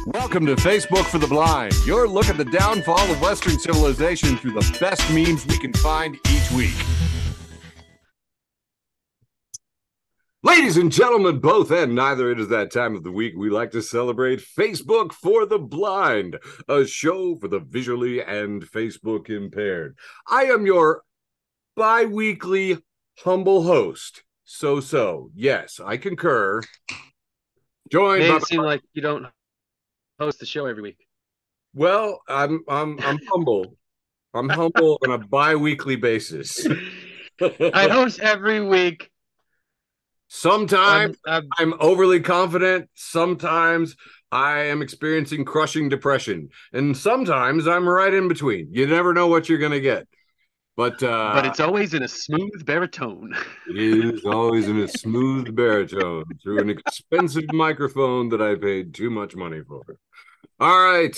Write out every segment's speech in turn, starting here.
Welcome to Facebook for the Blind, your look at the downfall of Western civilization through the best memes we can find each week. Ladies and gentlemen, both and neither, it is that time of the week we like to celebrate Facebook for the Blind, a show for the visually and Facebook impaired. I am your bi-weekly humble host. So, yes, I concur. Joined Made by it seem like you don't host the show every week. Well, I'm humble. I'm humble on a bi-weekly basis. I host every week. Sometimes I'm overly confident. Sometimes I am experiencing crushing depression. And sometimes I'm right in between. You never know what you're going to get. But it's always in a smooth baritone. It is always in a smooth baritone through an expensive microphone that I paid too much money for. All right.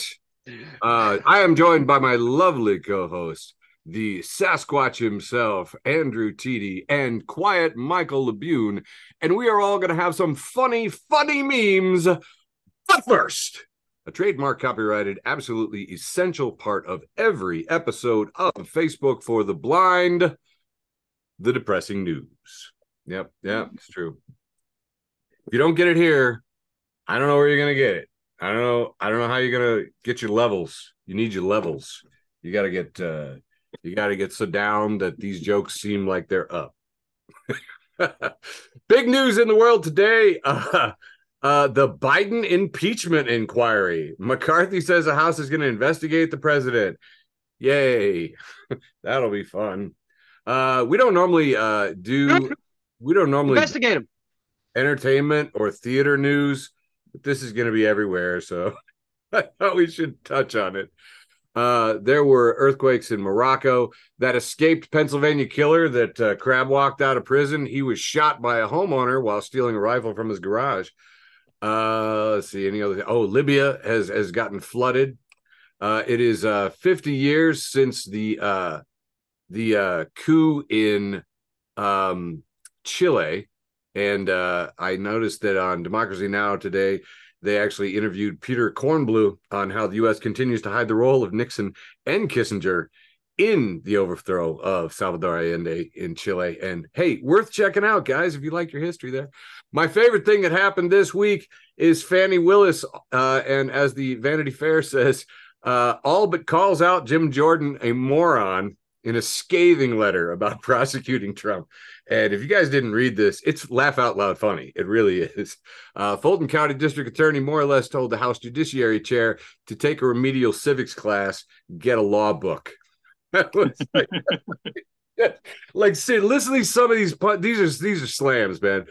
I am joined by my lovely co-host, the Sasquatch himself, Andrew Teedy, and quiet Michael Labune, and we are all going to have some funny memes. But first, a trademark copyrighted, absolutely essential part of every episode of Facebook for the Blind, the depressing news. Yep, it's true. If you don't get it here, I don't know where you're going to get it. I don't know how you're going to get your levels. You need your levels. You got to get so down that these jokes seem like they're up. Big news in the world today. The Biden impeachment inquiry. McCarthy says the House is going to investigate the president. Yay. That'll be fun. We don't normally investigate him. Entertainment or theater news, but this is going to be everywhere, so I thought we should touch on it. There were earthquakes in Morocco. That escaped Pennsylvania killer that crab walked out of prison. He was shot by a homeowner while stealing a rifle from his garage. Let's see, any other? Oh, Libya has gotten flooded. It is 50 years since the coup in Chile, and I noticed that on Democracy Now! Today they actually interviewed Peter Kornblue on how the U.S. continues to hide the role of Nixon and Kissinger in the overthrow of Salvador Allende in Chile. And hey, worth checking out, guys, if you like your history there. My favorite thing that happened this week is Fannie Willis, and as the Vanity Fair says, all but calls out Jim Jordan a moron in a scathing letter about prosecuting Trump. And if you guys didn't read this, it's laugh out loud funny. It really is. Fulton County District Attorney more or less told the House Judiciary Chair to take a remedial civics class, get a law book. That was like listen to some of these are slams, man.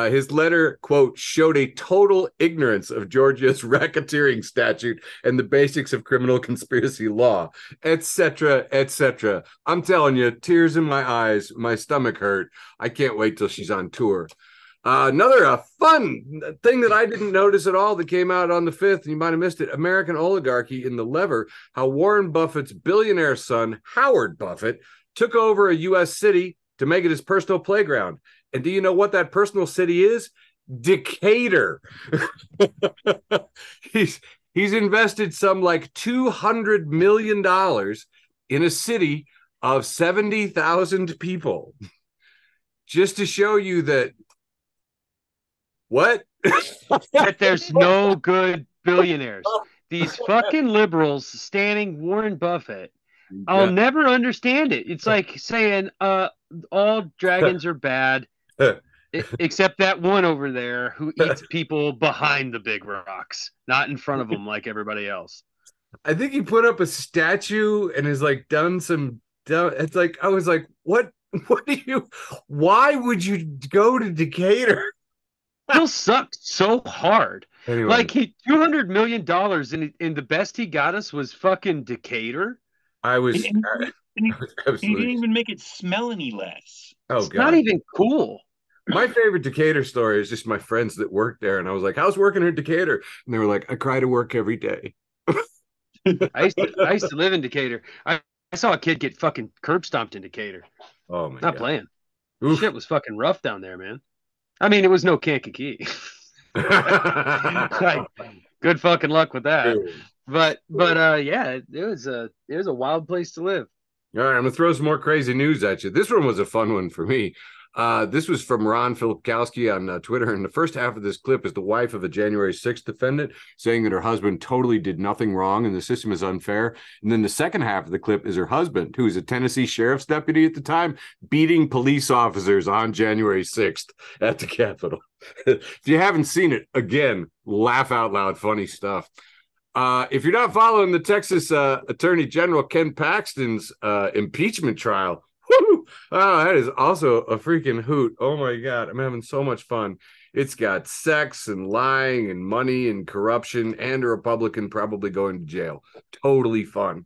His letter, quote, showed a total ignorance of Georgia's racketeering statute and the basics of criminal conspiracy law, etc., etc. I'm telling you, tears in my eyes, my stomach hurt. I can't wait till she's on tour. Another fun thing that I didn't notice at all that came out on the 5th, and you might have missed it, American Oligarchy in the Lever, how Warren Buffett's billionaire son, Howard Buffett, took over a U.S. city to make it his personal playground. And do you know what that personal city is? Decatur. He's invested some like $200 million in a city of 70,000 people. Just to show you that what? That there's no good billionaires. These fucking liberals standing Warren Buffett. I'll never understand it. It's like saying all dragons are bad, except that one over there who eats people behind the big rocks, not in front of them like everybody else. I think he put up a statue and has like done some. It's like I was like, what do you? Why would you go to Decatur? He'll suck so hard. Anyway. Like $200 million, and the best he got us was fucking Decatur. I was. And he didn't even make it smell any less. Oh, God. Not even cool. My favorite Decatur story is just my friends that work there. And I was like, how's working in Decatur? And they were like, I cry to work every day. I used to live in Decatur. I saw a kid get fucking curb stomped in Decatur. Oh, my God. Not playing. Oof. Shit was fucking rough down there, man. I mean, it was no Kankakee. Good fucking luck with that. Dude. But yeah, it was a wild place to live. All right, I'm gonna throw some more crazy news at you. This one was a fun one for me. This was from Ron Filipkowski on Twitter, and the first half of this clip is the wife of a January 6th defendant saying that her husband totally did nothing wrong and the system is unfair. And then the second half of the clip is her husband, who is a Tennessee sheriff's deputy at the time, beating police officers on January 6th at the Capitol. If you haven't seen it, again, laugh out loud, funny stuff. If you're not following the Texas Attorney General Ken Paxton's impeachment trial, whoo, oh, that is also a freaking hoot. Oh my God, I'm having so much fun. It's got sex and lying and money and corruption and a Republican probably going to jail. Totally fun.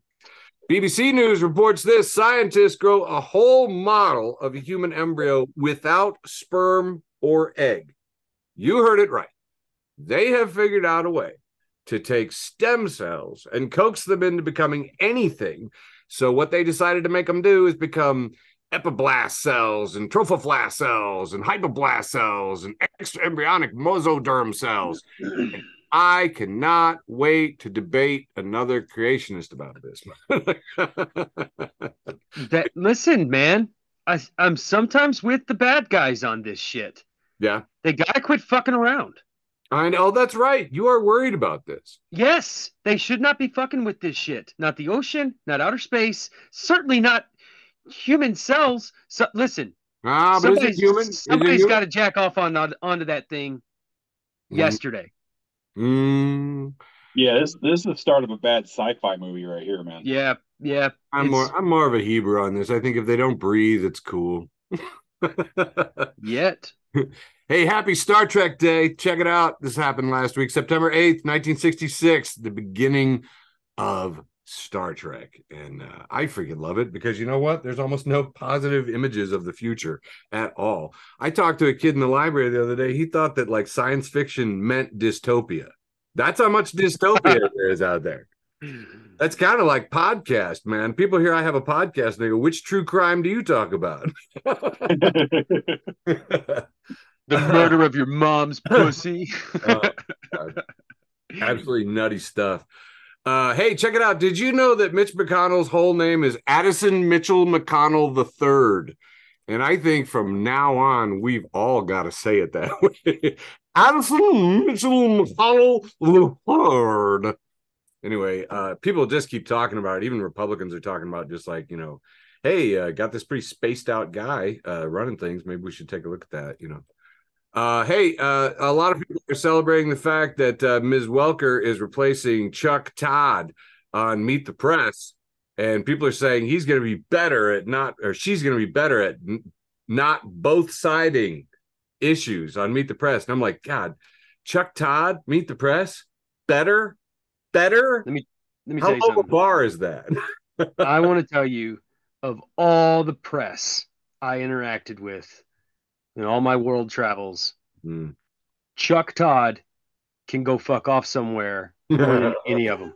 BBC News reports this: scientists grow a whole model of a human embryo without sperm or egg. You heard it right. They have figured out a way to take stem cells and coax them into becoming anything. So what they decided to make them do is become epiblast cells and trophoblast cells and hypoblast cells and extraembryonic mesoderm cells. And I cannot wait to debate another creationist about this. Listen, man, I'm sometimes with the bad guys on this shit. Yeah. They gotta quit fucking around. I know, that's right. You are worried about this. Yes, they should not be fucking with this shit. Not the ocean, not outer space, certainly not human cells. So listen, but is it human? Somebody's got to jack off onto that thing yesterday. Yeah, this is the start of a bad sci-fi movie right here, man. Yeah. I'm more of a Hebrew on this. I think if they don't breathe, it's cool. Yet. Hey, happy Star Trek Day. Check it out. This happened last week, September 8th, 1966, the beginning of Star Trek. And I freaking love it because you know what? There's almost no positive images of the future at all. I talked to a kid in the library the other day. He thought that like science fiction meant dystopia. That's how much dystopia there is out there. That's kind of like podcast, man. People hear I have a podcast and they go, which true crime do you talk about? The murder of your mom's pussy. Absolutely nutty stuff. Hey, check it out. Did you know that Mitch McConnell's whole name is Addison Mitchell McConnell III? And I think from now on, we've all got to say it that way. Addison Mitchell McConnell III. Anyway, people just keep talking about it. Even Republicans are talking about just like, you know, hey, got this pretty spaced out guy running things. Maybe we should take a look at that, you know. Hey, a lot of people are celebrating the fact that Ms. Welker is replacing Chuck Todd on Meet the Press, and people are saying he's going to be better at not, or she's going to be better at not both siding issues on Meet the Press. And I'm like, God, Chuck Todd, Meet the Press, better. Let me How tell you low a something. bar is that? I want to tell you, of all the press I interacted with in all my world travels, Chuck Todd can go fuck off somewhere more than any of them.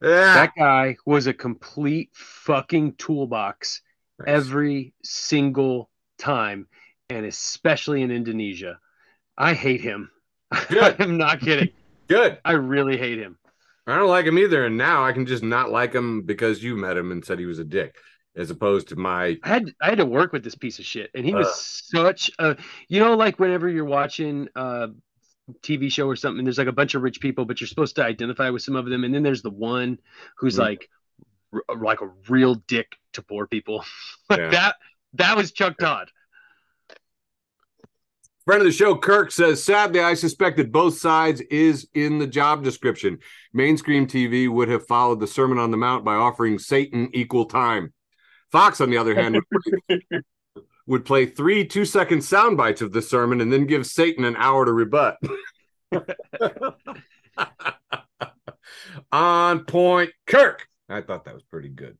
Yeah. That guy was a complete fucking toolbox every single time, and especially in Indonesia. I hate him. I am not kidding. Good. I really hate him. I don't like him either, and now I can just not like him because you met him and said he was a dick, as opposed to my. I had to work with this piece of shit, and he was such a, you know, like whenever you're watching a TV show or something, there's like a bunch of rich people, but you're supposed to identify with some of them, and then there's the one who's like a real dick to poor people. That was Chuck Todd. Friend of the show, Kirk, says, sadly, I suspect that both sides is in the job description. Mainstream TV would have followed the Sermon on the Mount by offering Satan equal time. Fox, on the other hand, would play 3 2-second sound bites of the sermon and then give Satan an hour to rebut. On point, Kirk. I thought that was pretty good.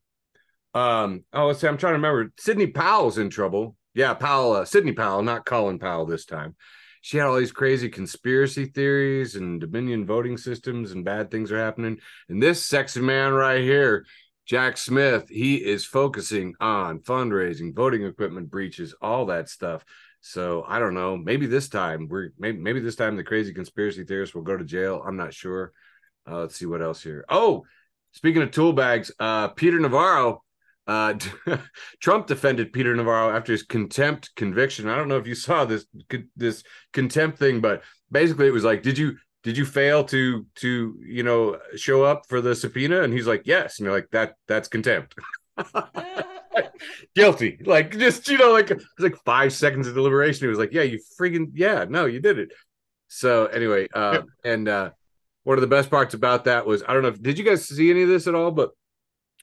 Let's see, I'm trying to remember. Sidney Powell's in trouble. Yeah, Powell, Sidney Powell, not Colin Powell this time. She had all these crazy conspiracy theories and Dominion voting systems and bad things are happening. And this sexy man right here, Jack Smith, he is focusing on fundraising, voting equipment breaches, all that stuff. So I don't know. Maybe this time maybe this time the crazy conspiracy theorists will go to jail. I'm not sure. Let's see what else here. Oh, speaking of tool bags, Peter Navarro, Trump defended Peter Navarro after his contempt conviction. I don't know if you saw this contempt thing, but basically it was like, did you fail to show up for the subpoena? And he's like, yes. And you're like, that's contempt. Guilty. Like, just, like it's like 5 seconds of deliberation. He was like, no, you did it. So anyway, and one of the best parts about that was, I don't know did you guys see any of this at all, but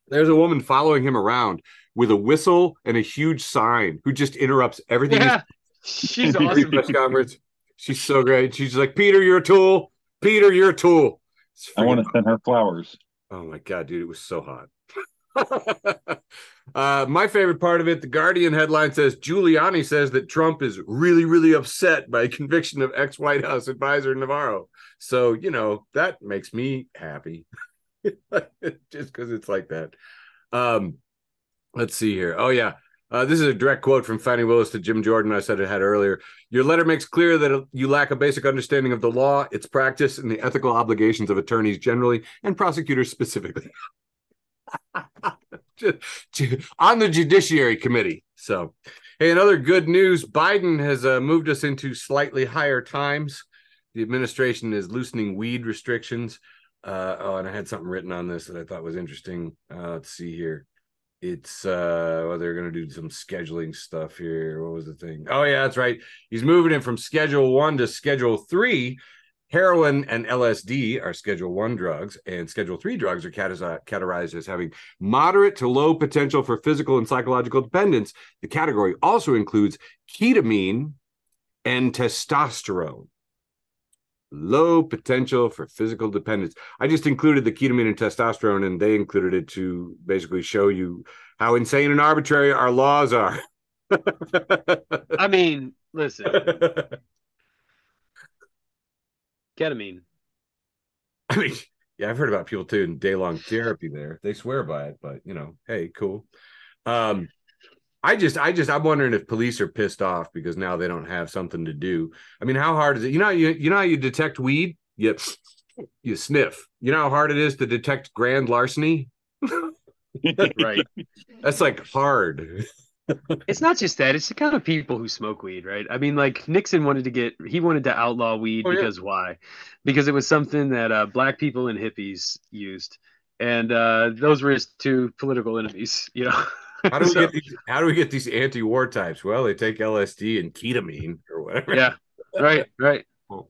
there's a woman following him around with a whistle and a huge sign who just interrupts everything. Yeah, she's awesome. Press conference. She's so great. She's like, Peter, you're a tool. Peter, you're a tool. I want to send her flowers. Oh my God, dude, it was so hot. My favorite part of it, the Guardian headline says, Giuliani says that Trump is really, really upset by conviction of ex-White House advisor Navarro. So, that makes me happy. Just because it's like that. Let's see here. Oh, yeah. This is a direct quote from Fannie Willis to Jim Jordan. I said it had earlier. Your letter makes clear that you lack a basic understanding of the law, its practice, and the ethical obligations of attorneys generally and prosecutors specifically. On the Judiciary Committee. So, hey, another good news. Biden has moved us into slightly higher times. The administration is loosening weed restrictions. And I had something written on this that I thought was interesting. Let's see here. It's they're going to do some scheduling stuff here. What was the thing? Oh yeah, that's right. He's moving it from Schedule 1 to Schedule 3. Heroin and LSD are Schedule 1 drugs, and Schedule 3 drugs are categorized as having moderate to low potential for physical and psychological dependence. The category also includes ketamine and testosterone. Low potential for physical dependence. I just included the ketamine and testosterone, and they included it to basically show you how insane and arbitrary our laws are. I mean, listen. Ketamine. I mean, yeah, I've heard about people too in day-long therapy there. They swear by it, but hey, cool. I'm wondering if police are pissed off because now they don't have something to do. I mean, how hard is it? You know how you detect weed? You sniff. You know how hard it is to detect grand larceny? Right. That's like hard. It's not just that, it's the kind of people who smoke weed, right? I mean, like Nixon wanted to outlaw weed because why? Because it was something that black people and hippies used, and those were his two political enemies, How do we get these anti-war types? Well, they take LSD and ketamine or whatever. Yeah, right. All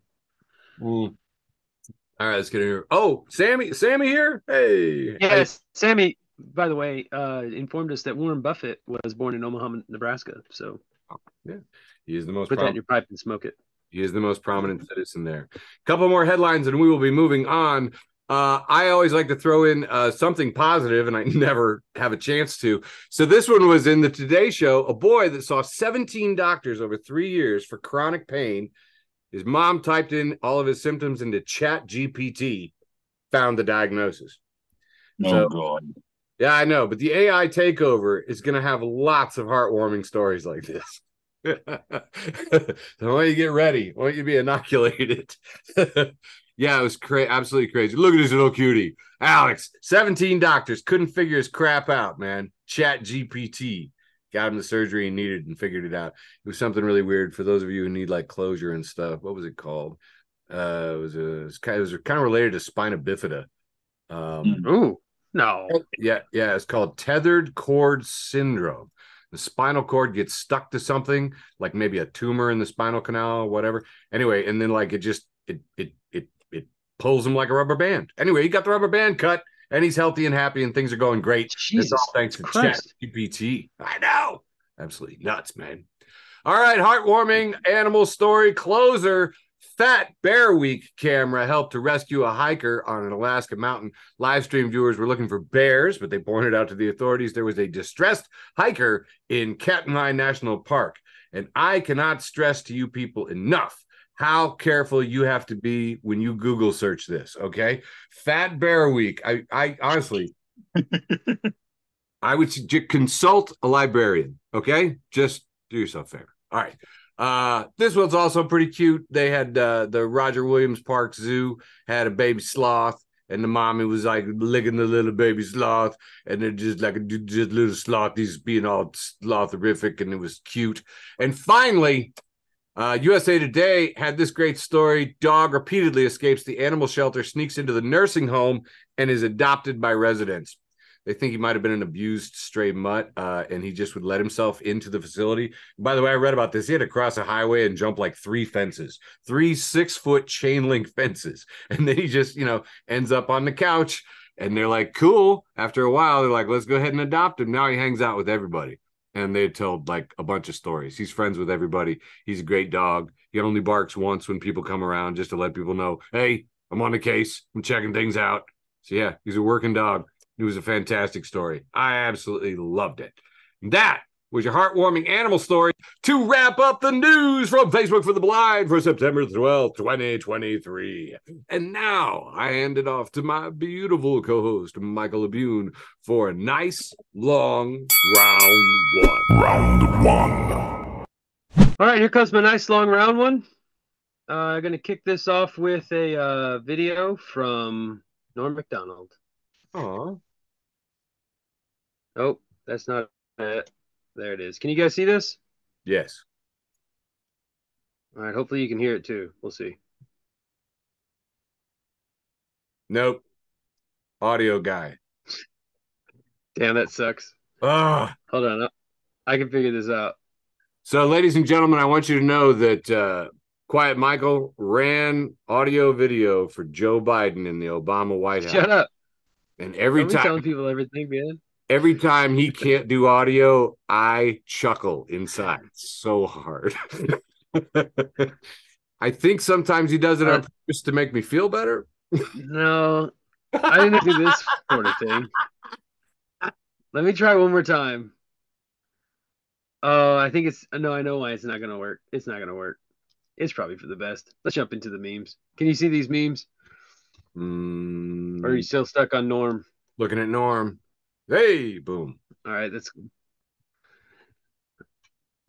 right, let's get in here. Oh, Sammy here. Hey, yes, Sammy. By the way, informed us that Warren Buffett was born in Omaha, Nebraska. So, yeah, he is the most. Put that in your pipe and smoke it. He is the most prominent citizen there. A couple more headlines, and we will be moving on. I always like to throw in something positive, and I never have a chance to. So this one was in the Today Show. A boy that saw 17 doctors over 3 years for chronic pain. His mom typed in all of his symptoms into Chat GPT, found the diagnosis. God. Yeah, I know, but the AI takeover is going to have lots of heartwarming stories like this. So why don't you get ready? Why don't you be inoculated? Yeah, it was absolutely crazy. Look at this little cutie. Alex, 17 doctors couldn't figure his crap out, man. Chat GPT got him the surgery he needed and figured it out. It was something really weird for those of you who need like closure and stuff. What was it called? It was kind of related to spina bifida. Ooh. No. Yeah. It's called tethered cord syndrome. The spinal cord gets stuck to something, like maybe a tumor in the spinal canal or whatever. Anyway, and then like it pulls him like a rubber band. Anyway, he got the rubber band cut, and he's healthy and happy, and things are going great. Jesus, it's all thanks to ChatGPT. I know, absolutely nuts, man. All right, heartwarming animal story closer. Fat Bear Week camera helped to rescue a hiker on an Alaska mountain. Live stream viewers were looking for bears, but they pointed out to the authorities there was a distressed hiker in Katmai National Park. And I cannot stress to you people enough how careful you have to be when you Google search this, okay? Fat Bear Week. I honestly, I would consult a librarian, okay? Just do yourself a favor. All right. This one's also pretty cute. They had the Roger Williams Park Zoo had a baby sloth. and the mommy was like licking the little baby sloth, and they're just like just little sloth. He's being all slotherific, and it was cute. And finally, USA Today had this great story. Dog repeatedly escapes the animal shelter, sneaks into the nursing home, and is adopted by residents. They think he might have been an abused stray mutt, and he just would let himself into the facility. By the way, I read about this. He had to cross a highway and jump like 3 fences, 3 6-foot chain link fences. And then he just, ends up on the couch. And they're like, cool. After a while, they're like, let's go ahead and adopt him. Now he hangs out with everybody. And they told like a bunch of stories. He's friends with everybody. He's a great dog. He only barks once when people come around, just to let people know, hey, I'm on the case. I'm checking things out. So yeah, he's a working dog. It was a fantastic story. I absolutely loved it. That was your heartwarming animal story to wrap up the news from Facebook for the Blind for September 12th, 2023. And now I hand it off to my beautiful co-host, Michael Labune, for a nice, long round one. Round one. All right, here comes my nice, long round one. I'm going to kick this off with a video from Norm Macdonald. Aww. Oh, that's not it. There it is. Can you guys see this? Yes. All right, hopefully you can hear it too. We'll see. Nope. Audio guy. Damn, that sucks. Ah. Hold on. I can figure this out. So, ladies and gentlemen, I want you to know that Quiet Michael ran audio video for Joe Biden in the Obama White House. Shut up. And every Don't be time telling people everything, man. Every time he can't do audio, I chuckle inside so hard. I think sometimes he does it on purpose to make me feel better. No, I didn't do this sort of thing. Let me try one more time. Oh, I think it's... No, I know why it's not going to work. It's not going to work. It's probably for the best. Let's jump into the memes. Can you see these memes? Or are you still stuck on Norm? Looking at Norm. Hey, boom. All right, that's...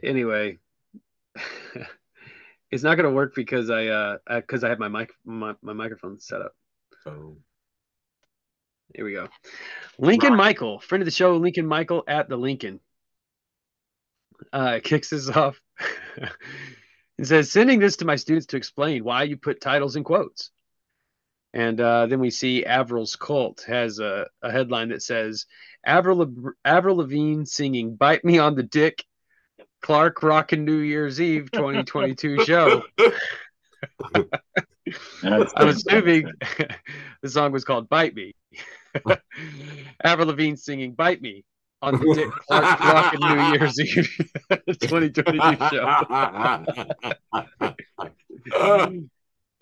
Anyway, it's not going to work because I have my microphone set up. Oh. Here we go. Lincoln Michael, friend of the show, Lincoln Michael at the Lincoln. Kicks this off. It says, sending this to my students to explain why you put titles in quotes. And then we see Avril's Cult has a headline that says, Avril Lavigne singing Bite Me on the Dick, Clark rockin' New Year's Eve 2022 show. I'm assuming the song was called Bite Me. Avril Lavigne singing Bite Me on the Dick, Clark rockin' New Year's Eve 2022 show.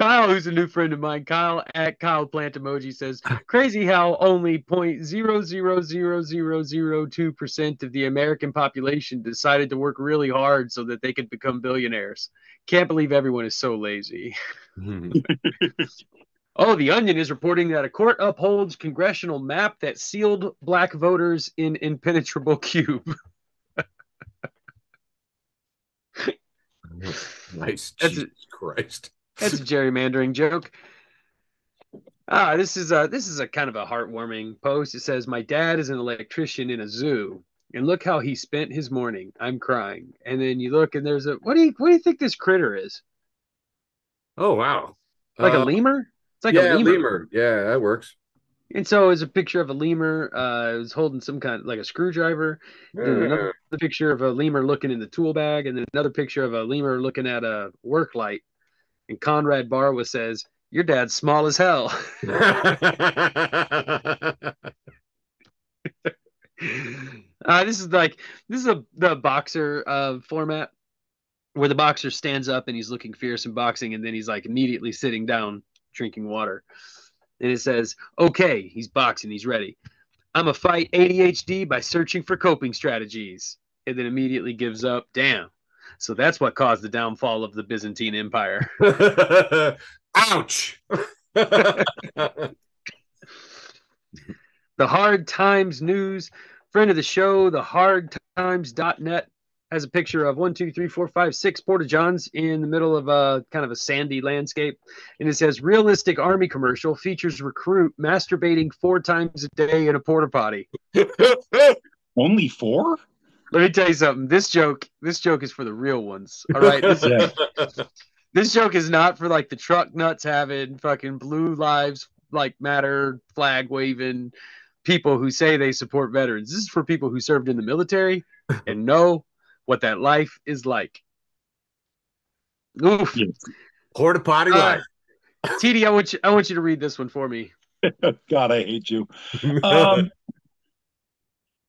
Kyle, who's a new friend of mine, Kyle at Kyle Plant Emoji says, crazy how only 0.00002% of the American population decided to work really hard so that they could become billionaires. Can't believe everyone is so lazy. Oh, The Onion is reporting that a court upholds congressional map that sealed black voters in impenetrable cube. Nice. Jesus Christ. That's a gerrymandering joke. This is a kind of a heartwarming post. It says, my dad is an electrician in a zoo, and look how he spent his morning. I'm crying. And then you look, and there's a what do you think this critter is? Oh wow, like a lemur? It's like a lemur. Yeah, that works. And so it's a picture of a lemur. It was holding some kind of like a screwdriver. Then another picture of a lemur looking in the tool bag, and then another picture of a lemur looking at a work light. And Conrad Barwa says, your dad's small as hell. This is the boxer format where the boxer stands up and he's looking fierce in boxing, and then he's like immediately sitting down drinking water. And it says, okay, he's boxing, he's ready. I'm a fight ADHD by searching for coping strategies. And then immediately gives up. Damn. So that's what caused the downfall of the Byzantine Empire. Ouch. The Hard Times News, friend of the show, the hardtimes.net, has a picture of 6 porta johns in the middle of a kind of a sandy landscape, and it says realistic army commercial features recruit masturbating 4 times a day in a porta potty. Only 4? Let me tell you something. This joke is for the real ones. All right. This joke is not for like the truck nuts having fucking blue lives like matter flag waving people who say they support veterans. This is for people who served in the military and know what that life is like. Oof. Yes. Porta potty life. TD, I want you to read this one for me. God, I hate you.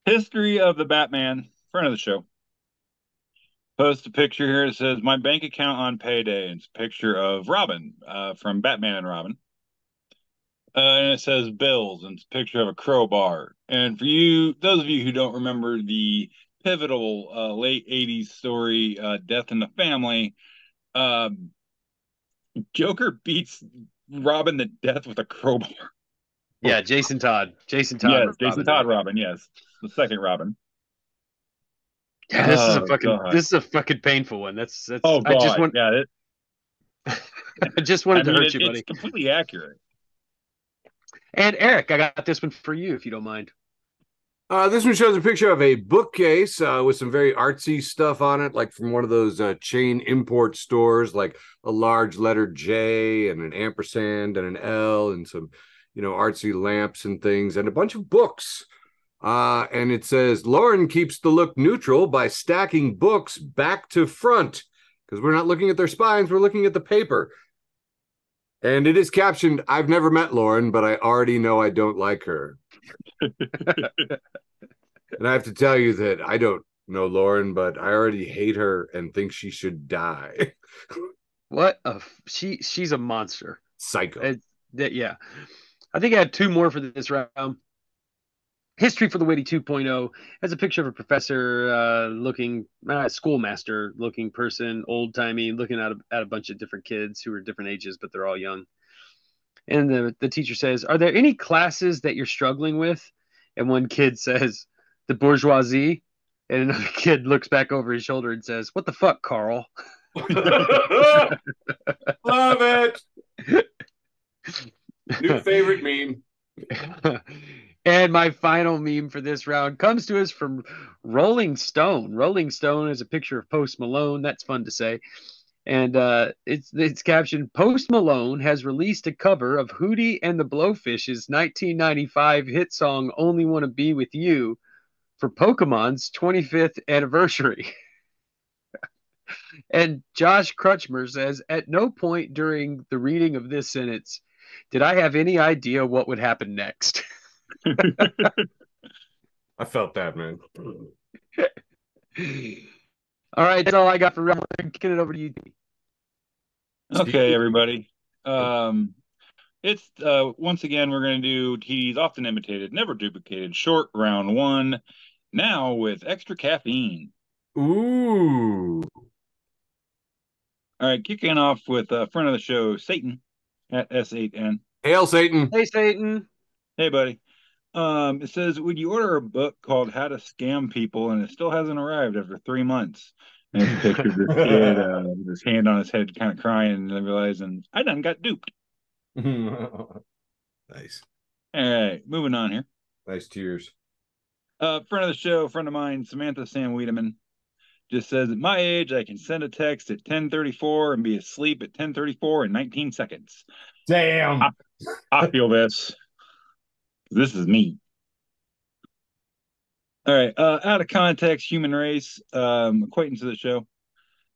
History of the Batman, friend of the show. Post a picture here. It says, my bank account on payday. It's a picture of Robin from Batman and Robin. And it says bills, and it's a picture of a crowbar. And for you, those of you who don't remember the pivotal late 80s story, Death in the Family, Joker beats Robin to death with a crowbar. Yeah, Jason Todd. Yes, Jason Todd Robin, yes. The second Robin. Yeah, this is a fucking painful one. That's oh God, I just wanted to hurt you, buddy. It's completely accurate. And Eric, I got this one for you, if you don't mind. This one shows a picture of a bookcase with some very artsy stuff on it, like from one of those chain import stores, like a large letter J and an ampersand and an L and some, artsy lamps and things and a bunch of books. And it says, Lauren keeps the look neutral by stacking books back to front because we're not looking at their spines, we're looking at the paper. And it is captioned, I've never met Lauren, but I already know I don't like her. And I have to tell you that I don't know Lauren, but I already hate her and think she should die. What she's a monster. Psycho. Yeah. I think I had 2 more for this round. History for the Witty 2.0 has a picture of a professor looking, schoolmaster looking person, old timey, looking at a bunch of different kids who are different ages, but they're all young. And the teacher says, are there any classes that you're struggling with? And one kid says, the bourgeoisie. And another kid looks back over his shoulder and says, what the fuck, Carl? Love it. New favorite meme. And my final meme for this round comes to us from Rolling Stone. Rolling Stone is a picture of Post Malone. That's fun to say. And it's captioned, Post Malone has released a cover of Hootie and the Blowfish's 1995 hit song Only Wanna Be With You for Pokemon's 25th anniversary. And Josh Crutchmer says, at no point during the reading of this sentence did I have any idea what would happen next. I felt that, man. All right, that's all I got for round 1. Kicking it over to you. Okay, everybody. It's once again we're going to do TD's often imitated, never duplicated, short round 1. Now with extra caffeine. Ooh. All right, kicking off with friend of the show, Satan at S8N. Hail, Satan. Hey, Satan. Hey, buddy. It says, would you order a book called How to Scam People and it still hasn't arrived after 3 months? And it's a picture of this kid with his hand on his head, kind of crying and realizing, I done got duped. Nice. All right, moving on here. Nice tears. Friend of the show, friend of mine, Samantha Sam Wiedemann, just says, at my age, I can send a text at 10:34 and be asleep at 10:34 in 19 seconds. Damn. I feel this. This is me. All right. Out of context, human race, acquaintance of the show.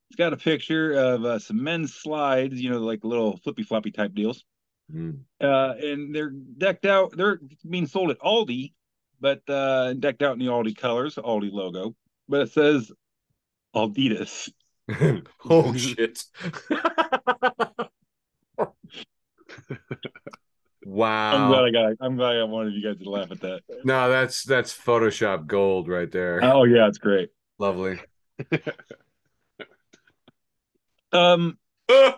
It's got a picture of some men's slides, like little flippy floppy type deals. And they're decked out. They're being sold at Aldi, but decked out in the Aldi colors, Aldi logo. But it says Alditas. Oh shit. Wow. I'm glad I got one of you guys to laugh at that. No, that's Photoshop gold right there. Oh yeah, it's great. Lovely. Friend of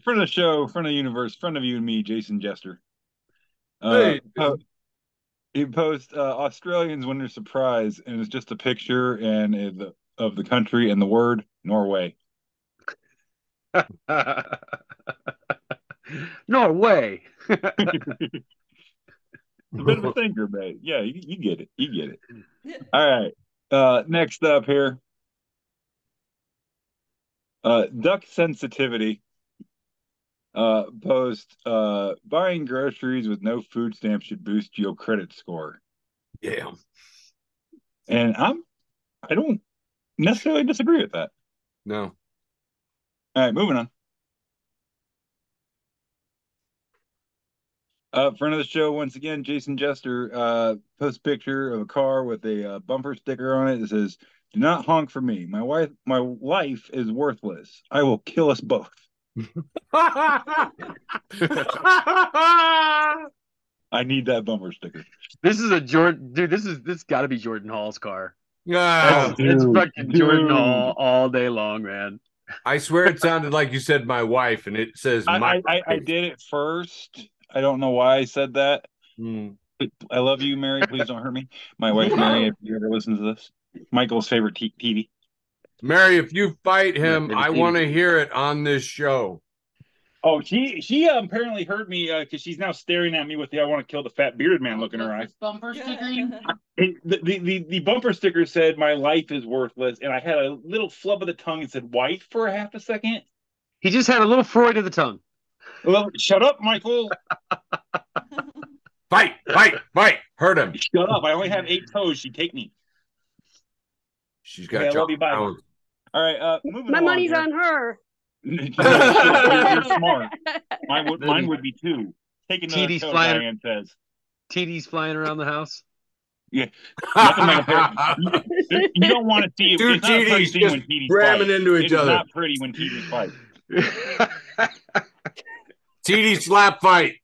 the show, friend of the universe, friend of you and me, Jason Jester. Hey. He posts Australians when they're surprised, and it's just a picture and of the country and the word Norway. Norway. It's a bit of a thinker, man. Yeah, you get it. You get it. All right. Next up here. Duck sensitivity. Post buying groceries with no food stamps should boost your credit score. Yeah. And I don't necessarily disagree with that. No. All right, moving on. Friend of the show, once again, Jason Jester, posts picture of a car with a bumper sticker on it that says, "Do not honk for me. My life is worthless. I will kill us both." I need that bumper sticker. This is a Jordan, dude. This got to be Jordan Hall's car. Oh, It's fucking Jordan Hall all day long, man. I swear it sounded like you said my wife, and it says my I did it first. I don't know why I said that. I love you, Mary. Please don't hurt me. My wife, Mary, if you ever listen to this. Michael's favorite TV. Mary, if you fight him, I want to hear it on this show. Oh, she apparently heard me because she's now staring at me with the "I want to kill the fat bearded man" look in her eyes. Bumper sticker. The bumper sticker said "My life is worthless," and I had a little flub of the tongue and said "wife" for a half a second. He just had a little Freud of the tongue. Well, shut up, Michael. Fight! Hurt him. Shut up. I only have 8 toes. She'd take me. She's got I love you. Bye. All right, moving My along money's here. on her. You're smart. Mine would be too. Take another TD's toe, flying. Diane says. TD's flying around the house. Yeah. Nothing like a pair. You don't want to see it. Two It's not a pretty TDs thing just when TDs ramming fight. into each other. It's not pretty when TDs fight. TD slap fight.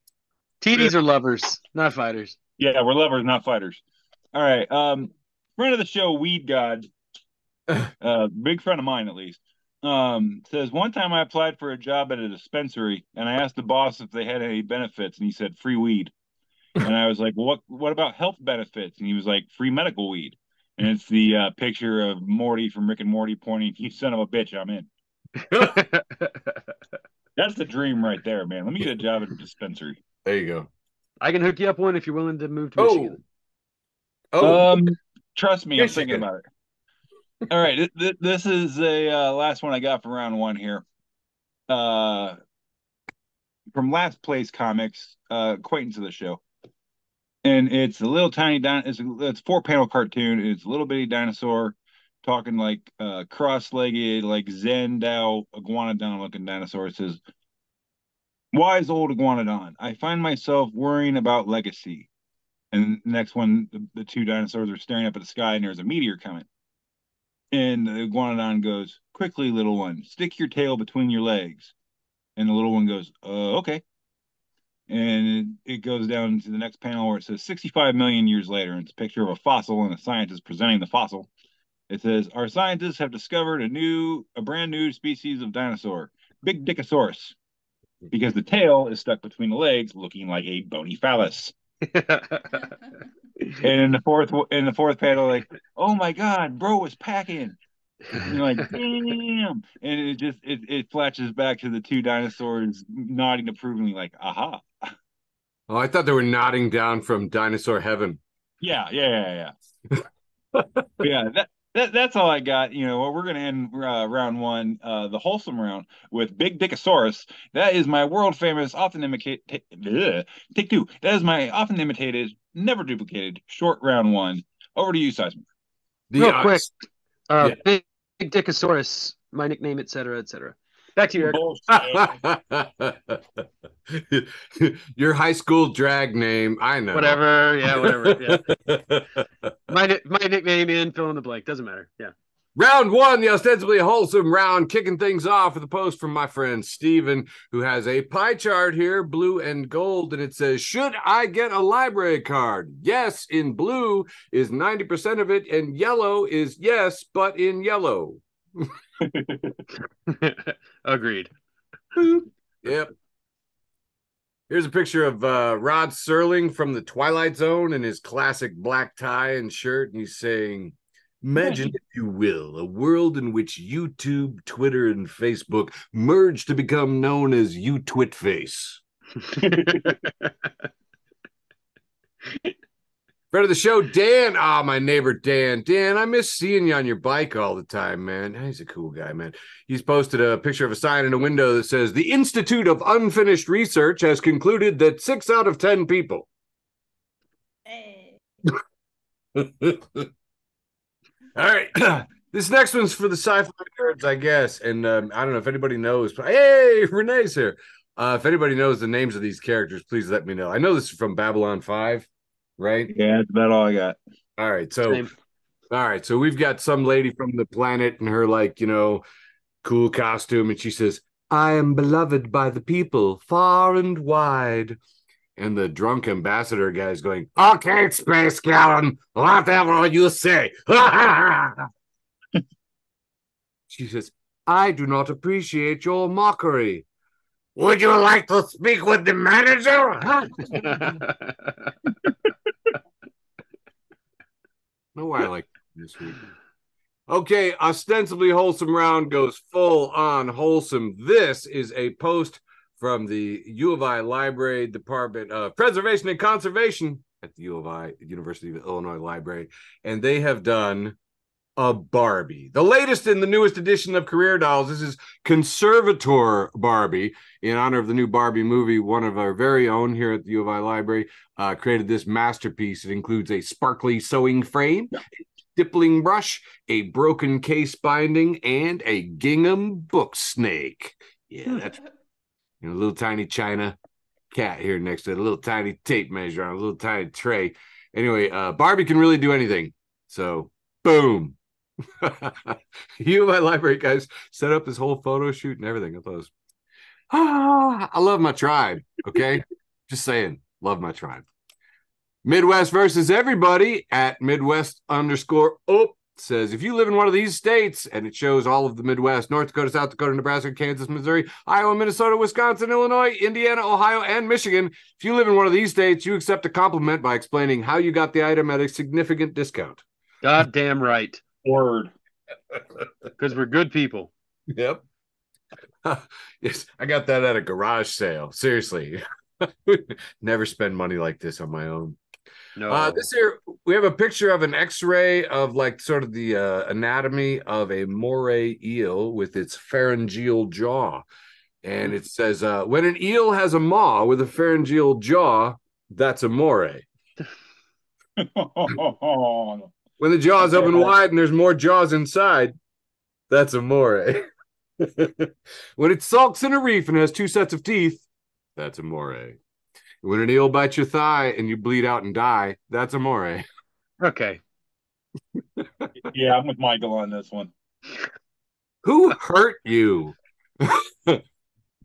TDs are lovers, not fighters. Yeah, we're lovers, not fighters. All right. Friend of the show, Weed God, big friend of mine at least, says, "One time I applied for a job at a dispensary and I asked the boss if they had any benefits, and he said free weed. And I was like, well, what about health benefits? And he was like, free medical weed. And it's the picture of Morty from Rick and Morty pointing, "You son of a bitch, I'm in." That's the dream right there, man. Let me get a job at a dispensary. There you go. I can hook you up one if you're willing to move to Michigan. Trust me, I'm thinking about it. All right, this is a last one I got for round one here. From Last Place Comics, acquaintance of the show. And it's a little tiny it's 4-panel cartoon. It's a little bitty dinosaur talking like cross-legged, like Zen Dao iguanodon looking dinosaur. It says, "Wise old iguanodon, I find myself worrying about legacy." And the next one, the 2 dinosaurs are staring up at the sky and there's a meteor coming. And the iguanodon goes, "Quickly, little one, stick your tail between your legs." And the little one goes, "Okay." And it goes down to the next panel where it says 65 million years later. And it's a picture of a fossil and a scientist presenting the fossil. It says, "Our scientists have discovered a brand new species of dinosaur, Big Dickosaurus, because the tail is stuck between the legs, looking like a bony phallus." And in the fourth panel, like, "Oh my God, bro was packing." And you're like, "Damn!" And it flashes back to the 2 dinosaurs nodding approvingly, like, "Aha." Oh, I thought they were nodding down from dinosaur heaven. Yeah. Yeah, that's all I got. We're gonna end round one, the wholesome round, with Big Dickosaurus. That is my world famous, often imitated. Take 2. That is my often imitated, never duplicated short round one. Over to you, Seismic. Real quick, Big Dickosaurus, my nickname, etc., etc. Back to you, Eric. Your high school drag name, I know. Whatever. Yeah. My nickname in fill in the blank. Doesn't matter. Yeah. Round one, the ostensibly wholesome round, kicking things off with a post from my friend Steven, who has a pie chart here, blue and gold, and it says, "Should I get a library card? Yes, in blue is 90% of it, and yellow is yes, but in yellow." Agreed. Yep. Here's a picture of Rod Serling from the Twilight Zone in his classic black tie and shirt, and he's saying, Imagine, if you will, a world in which YouTube, Twitter, and Facebook merge to become known as U-Twitface. Friend of the show, Dan. Ah, my neighbor, Dan. Dan, I miss seeing you on your bike all the time, man. He's a cool guy, man. He's posted a picture of a sign in a window that says, "The Institute of Unfinished Research has concluded that 6 out of 10 people." Hey. All right. This next one's for the sci-fi nerds, I guess. And I don't know if anybody knows. But hey, Renee's here. If anybody knows the names of these characters, please let me know. I know this is from Babylon 5. Right? Yeah, that's about all I got. All right. So, Same. all right. So we've got some lady from the planet and her, like, cool costume. And she says, "I am beloved by the people far and wide." And the drunk ambassador guy is going, "Okay, Space Gallon, whatever you say." She says, "I do not appreciate your mockery. Would you like to speak with the manager?" No, I like this week. Okay, ostensibly wholesome round goes full on wholesome. This is a post from the U of I Library Department of Preservation and Conservation at the U of I, University of Illinois Library, and they have done a Barbie, the latest in the newest edition of Career Dolls. This is Conservator Barbie, in honor of the new Barbie movie. One of our very own here at the U of I Library created this masterpiece. It includes a sparkly sewing frame, a stippling brush, a broken case binding, and a gingham book snake. Yeah, that's a little tiny China cat here next to it, a little tiny tape measure on a little tiny tray. Anyway, Barbie can really do anything. So, boom. U of I Library guys set up this whole photo shoot and everything. I thought it was, I love my tribe. Okay, just saying, love my tribe. Midwest versus everybody at Midwest_. Says, if you live in one of these states, and it shows all of the Midwest: North Dakota, South Dakota, Nebraska, Kansas, Missouri, Iowa, Minnesota, Wisconsin, Illinois, Indiana, Ohio, and Michigan. If you live in one of these states, you accept a compliment by explaining how you got the item at a significant discount. God damn right. Word. Because we're good people. Yep. Yes, I got that at a garage sale. Seriously. Never spend money like this on my own. No. This here, we have a picture of an x-ray of like sort of the anatomy of a moray eel with its pharyngeal jaw. And it says, when an eel has a maw with a pharyngeal jaw, that's a moray. When the jaw is open wide and there's more jaws inside, that's a moray. When it sulks in a reef and has 2 sets of teeth, that's a moray. When an eel bites your thigh and you bleed out and die, that's a moray. Okay. Yeah, I'm with Michael on this one. Who hurt you?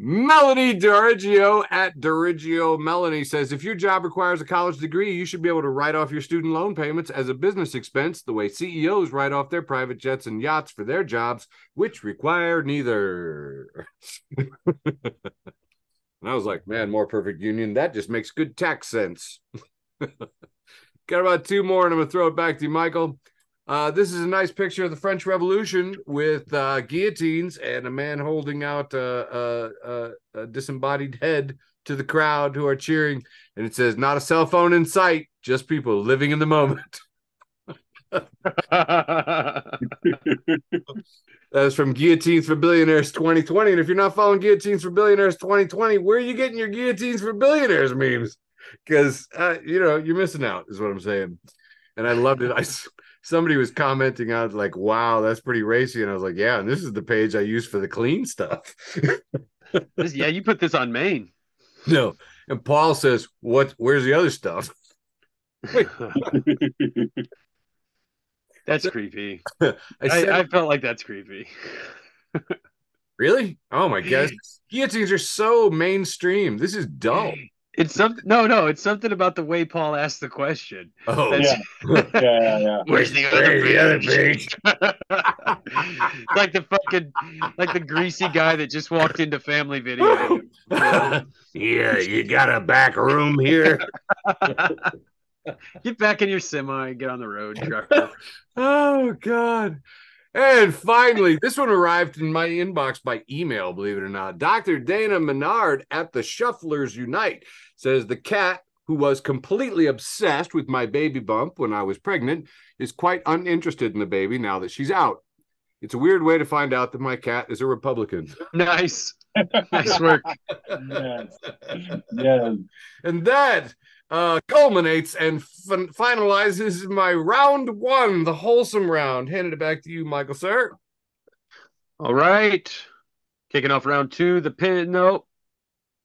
Melanie Dirigio at Dirigio Melanie says, if your job requires a college degree, you should be able to write off your student loan payments as a business expense the way CEOs write off their private jets and yachts for their jobs, which require neither. And I was like, man, more perfect union. That just makes good tax sense. Got about 2 more, and I'm going to throw it back to you, Michael. This is a nice picture of the French Revolution with guillotines and a man holding out a disembodied head to the crowd who are cheering. And it says, not a cell phone in sight, just people living in the moment. That is from Guillotines for Billionaires 2020. And if you're not following Guillotines for Billionaires 2020, where are you getting your Guillotines for Billionaires memes? Because, you're missing out, is what I'm saying. And I loved it. Somebody was commenting out like, wow, that's pretty racy. And I was like, yeah, and this is the page I use for the clean stuff. Yeah, you put this on Maine. No. And Paul says, where's the other stuff? That's creepy. I felt like that's creepy. Really? Oh my gosh. Guillotines are so mainstream. This is dull. It's something. No, it's something about the way Paul asked the question. Oh, yeah. Where's the other page? Like the greasy guy that just walked into Family Video. Yeah, you got a back room here. Get back in your semi, get on the road, trucker. Oh, God. And finally, this one arrived in my inbox by email, believe it or not. Dr. Dana Menard at the Shufflers Unite says the cat, who was completely obsessed with my baby bump when I was pregnant, is quite uninterested in the baby now that she's out. It's a weird way to find out that my cat is a Republican. Nice. Nice work. Yes. Yes. And that culminates and finalizes my round one, the wholesome round. Handed it back to you, Michael, sir. All right. Kicking off round two. The pin. No.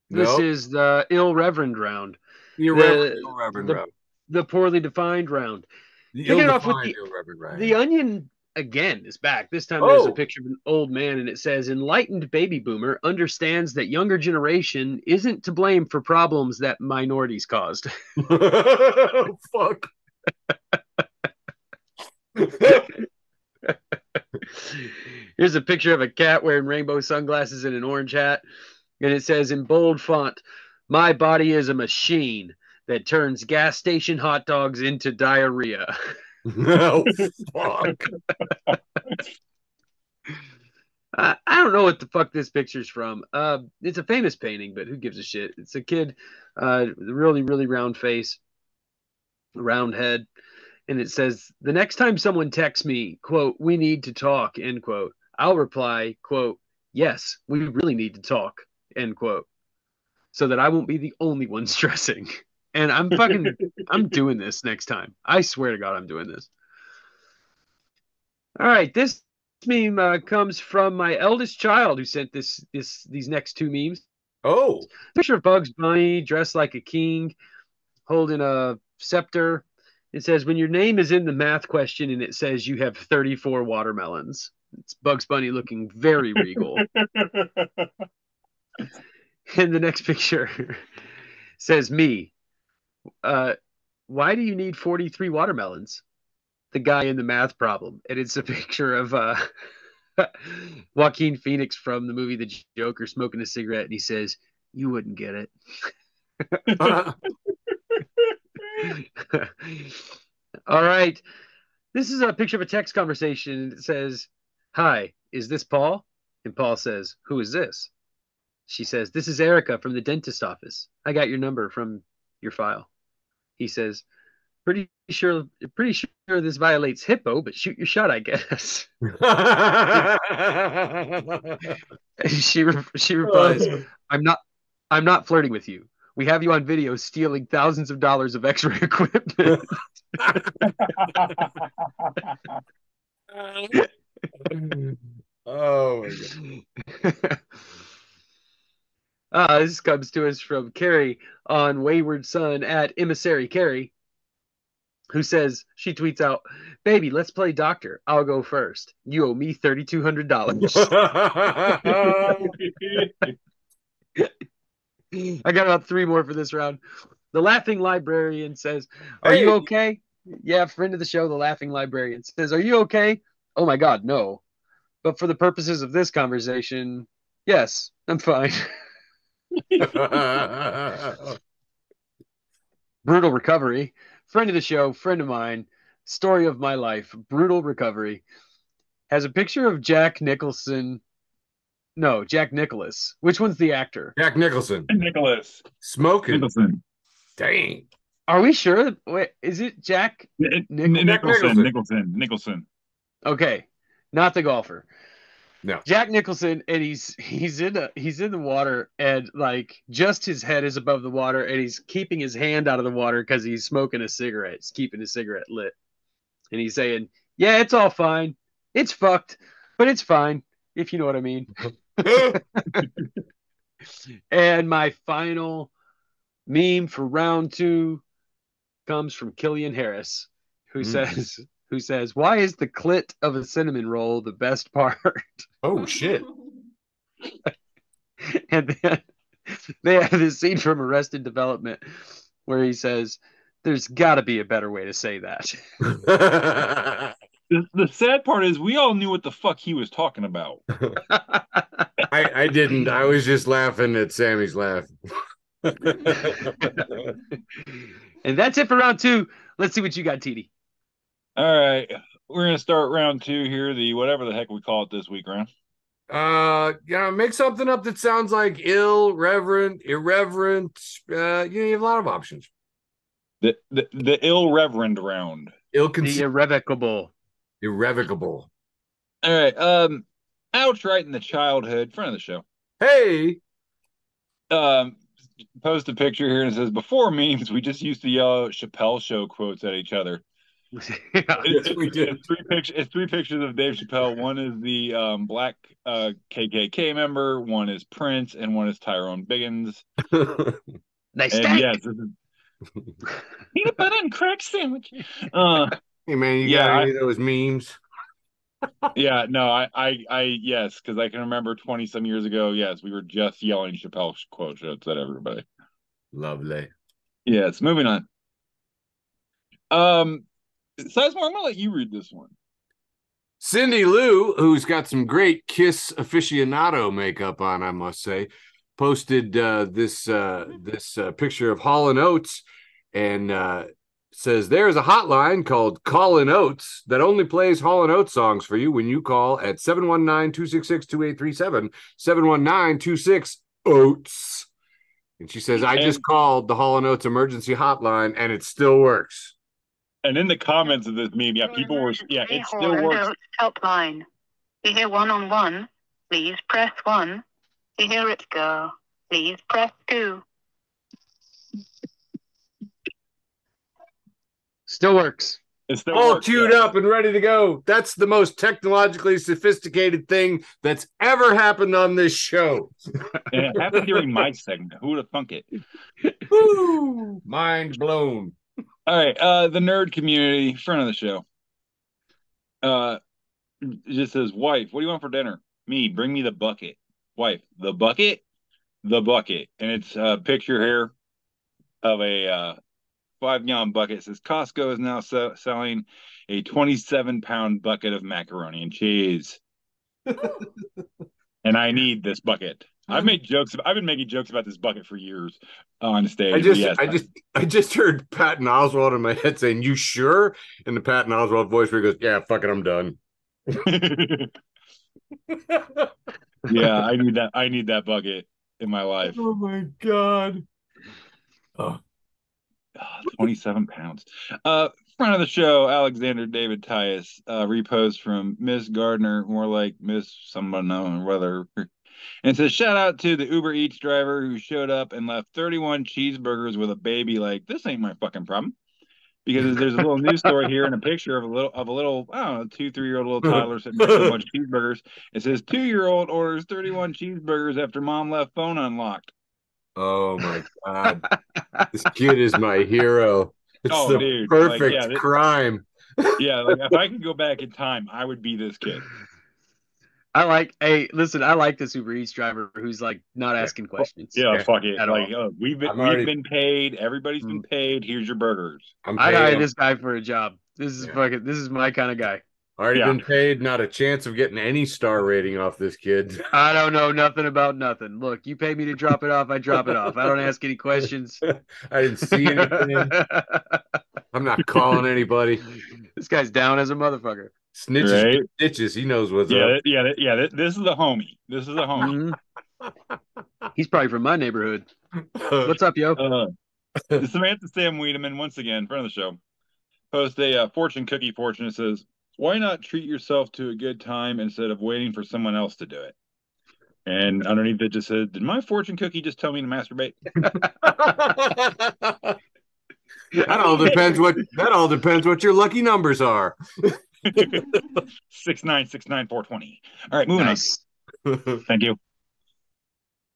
This is the ill-reverend round. The irreverent round. The poorly defined round. The Kicking it off with irreverent round. The Onion again is back. This time there's a picture of an old man, and it says, enlightened baby boomer understands that younger generation isn't to blame for problems that minorities caused. Fuck. Here's a picture of a cat wearing rainbow sunglasses and an orange hat, and it says in bold font, my body is a machine that turns gas station hot dogs into diarrhea. No, fuck. I don't know what the fuck this picture's from. It's a famous painting, but who gives a shit? It's a kid, really, really round face, round head, and it says, the next time someone texts me, quote, we need to talk, end quote, I'll reply, quote, yes, we really need to talk, end quote, so that I won't be the only one stressing. And I'm doing this next time. I swear to God, I'm doing this. All right, this meme comes from my eldest child, who sent these next two memes. Oh, picture of Bugs Bunny dressed like a king, holding a scepter. It says, when your name is in the math question and it says you have 34 watermelons. It's Bugs Bunny looking very regal. And the next picture says me. Why do you need 43 watermelons? The guy in the math problem. And it's a picture of Joaquin Phoenix from the movie The Joker smoking a cigarette, and he says, you wouldn't get it. All right. This is a picture of a text conversation. It says, hi, is this Paul? And Paul says, who is this? She says, this is Erica from the dentist office. I got your number from your file. He says, pretty sure this violates HIPPO, but shoot your shot, I guess. she replies, I'm not flirting with you. We have you on video stealing thousands of dollars of X-ray equipment. Oh my God. This comes to us from Carrie on Wayward Son at Emissary Carrie, who says, she tweets out, baby, let's play doctor. I'll go first. You owe me $3,200. I got about three more for this round. The Laughing Librarian says, are you okay? Yeah, friend of the show, the Laughing Librarian says, are you okay? Oh my God, no. But for the purposes of this conversation, yes, I'm fine. Brutal recovery. Friend of the show, friend of mine, story of my life, brutal recovery. Has a picture of Jack Nicholson. No, Jack Nicholas. Which one's the actor? Jack Nicholson. Nicholas. Smoking. Nicholson. Dang. Are we sure? Wait, is it Jack Nicholson. Okay, not the golfer. No. Jack Nicholson, and he's in the water, and like just his head is above the water, and he's keeping his hand out of the water because he's smoking a cigarette. He's keeping his cigarette lit, and he's saying, "Yeah, it's all fine. It's fucked, but it's fine, if you know what I mean." And my final meme for round two comes from Killian Harris, who says, why is the clit of a cinnamon roll the best part? Oh, shit. And then they have this scene from Arrested Development where he says, there's got to be a better way to say that. The sad part is we all knew what the fuck he was talking about. I didn't. I was just laughing at Sammy's laugh. And that's it for round 2. Let's see what you got, TD. All right. We're going to start round 2 here, the whatever the heck we call it this week round. Make something up that sounds like irreverent. You have a lot of options. The ill-reverend round. The irrevocable. Irrevocable. All right. Ouch, right in the childhood. Front of the show. Hey. Post a picture here and it says, before memes, we just used to yell Chappelle show quotes at each other. Yes, we did. It's 3 pictures of Dave Chappelle. One is the black KKK member, one is Prince, and one is Tyrone Biggins. Nice. And yes, this is peanut butter and crack sandwich. Hey man, got any of those memes? Yeah, no, I yes, because I can remember 20 some years ago. Yes, we were just yelling Chappelle quote shows at everybody. Lovely. Yes, moving on. Sizemore, I'm gonna let you read this one. Cindy Lou, who's got some great Kiss aficionado makeup on, I must say, posted this picture of Hall & Oates and says there's a hotline called Call & Oates that only plays Hall & Oates songs for you when you call at 719-266-2837, 719-26-OATES. And she says, I just called the Hall & Oates emergency hotline and it still works. And in the comments of this meme, yeah, people were, yeah, it still works. Help line. You hear 1-on-1, please press 1. You hear it go, please press 2. Still works. It still all works, queued up and ready to go. That's the most technologically sophisticated thing that's ever happened on this show. And it happened during my segment. Who would have thunk it? Woo! Mind blown. All right, the nerd community, front of the show. It just says, wife, what do you want for dinner? Me, bring me the bucket. Wife, the bucket? The bucket. And it's a picture here of a 5-gallon bucket. It says Costco is now selling a 27-pound bucket of macaroni and cheese. And I need this bucket. I've been making jokes about this bucket for years on stage. I just heard Patton Oswalt in my head saying, "You sure?" in the Patton Oswalt voice where he goes, "Yeah, fuck it, I'm done." Yeah, I need that bucket in my life. Oh my god. Oh. 27 pounds. Front of the show, Alexander David Tyus, repost from Miss Gardner, more like Miss someone known whether. And it says, shout out to the Uber Eats driver who showed up and left 31 cheeseburgers with a baby. Like, this ain't my fucking problem. Because there's a little news story here and a picture of a little, I don't know, 2-3-year-old little toddler sitting next to a bunch of cheeseburgers. It says 2-year-old orders 31 cheeseburgers after mom left phone unlocked. Oh my god. This kid is my hero. It's the perfect crime. Yeah, like if I could go back in time, I would be this kid. I like this Uber Eats driver who's like not asking questions. Yeah, fuck it. Like we've been paid. Everybody's been paid. Here's your burgers. I'd hire this guy for a job. This is my kind of guy. Already been paid. Not a chance of getting any star rating off this kid. I don't know nothing about nothing. Look, you pay me to drop it off, I drop it off. I don't ask any questions. I didn't see anything. I'm not calling anybody. This guy's down as a motherfucker. Snitches, right? Stitches. He knows what's up. Yeah. This is a homie. This is a homie. He's probably from my neighborhood. What's up, yo? Samantha Sam Wiedemann, once again, in front of the show, post a fortune cookie fortune. It says, why not treat yourself to a good time instead of waiting for someone else to do it? And underneath it just says, did my fortune cookie just tell me to masturbate? That all depends what your lucky numbers are. 6969420. All right, moving on. Thank you.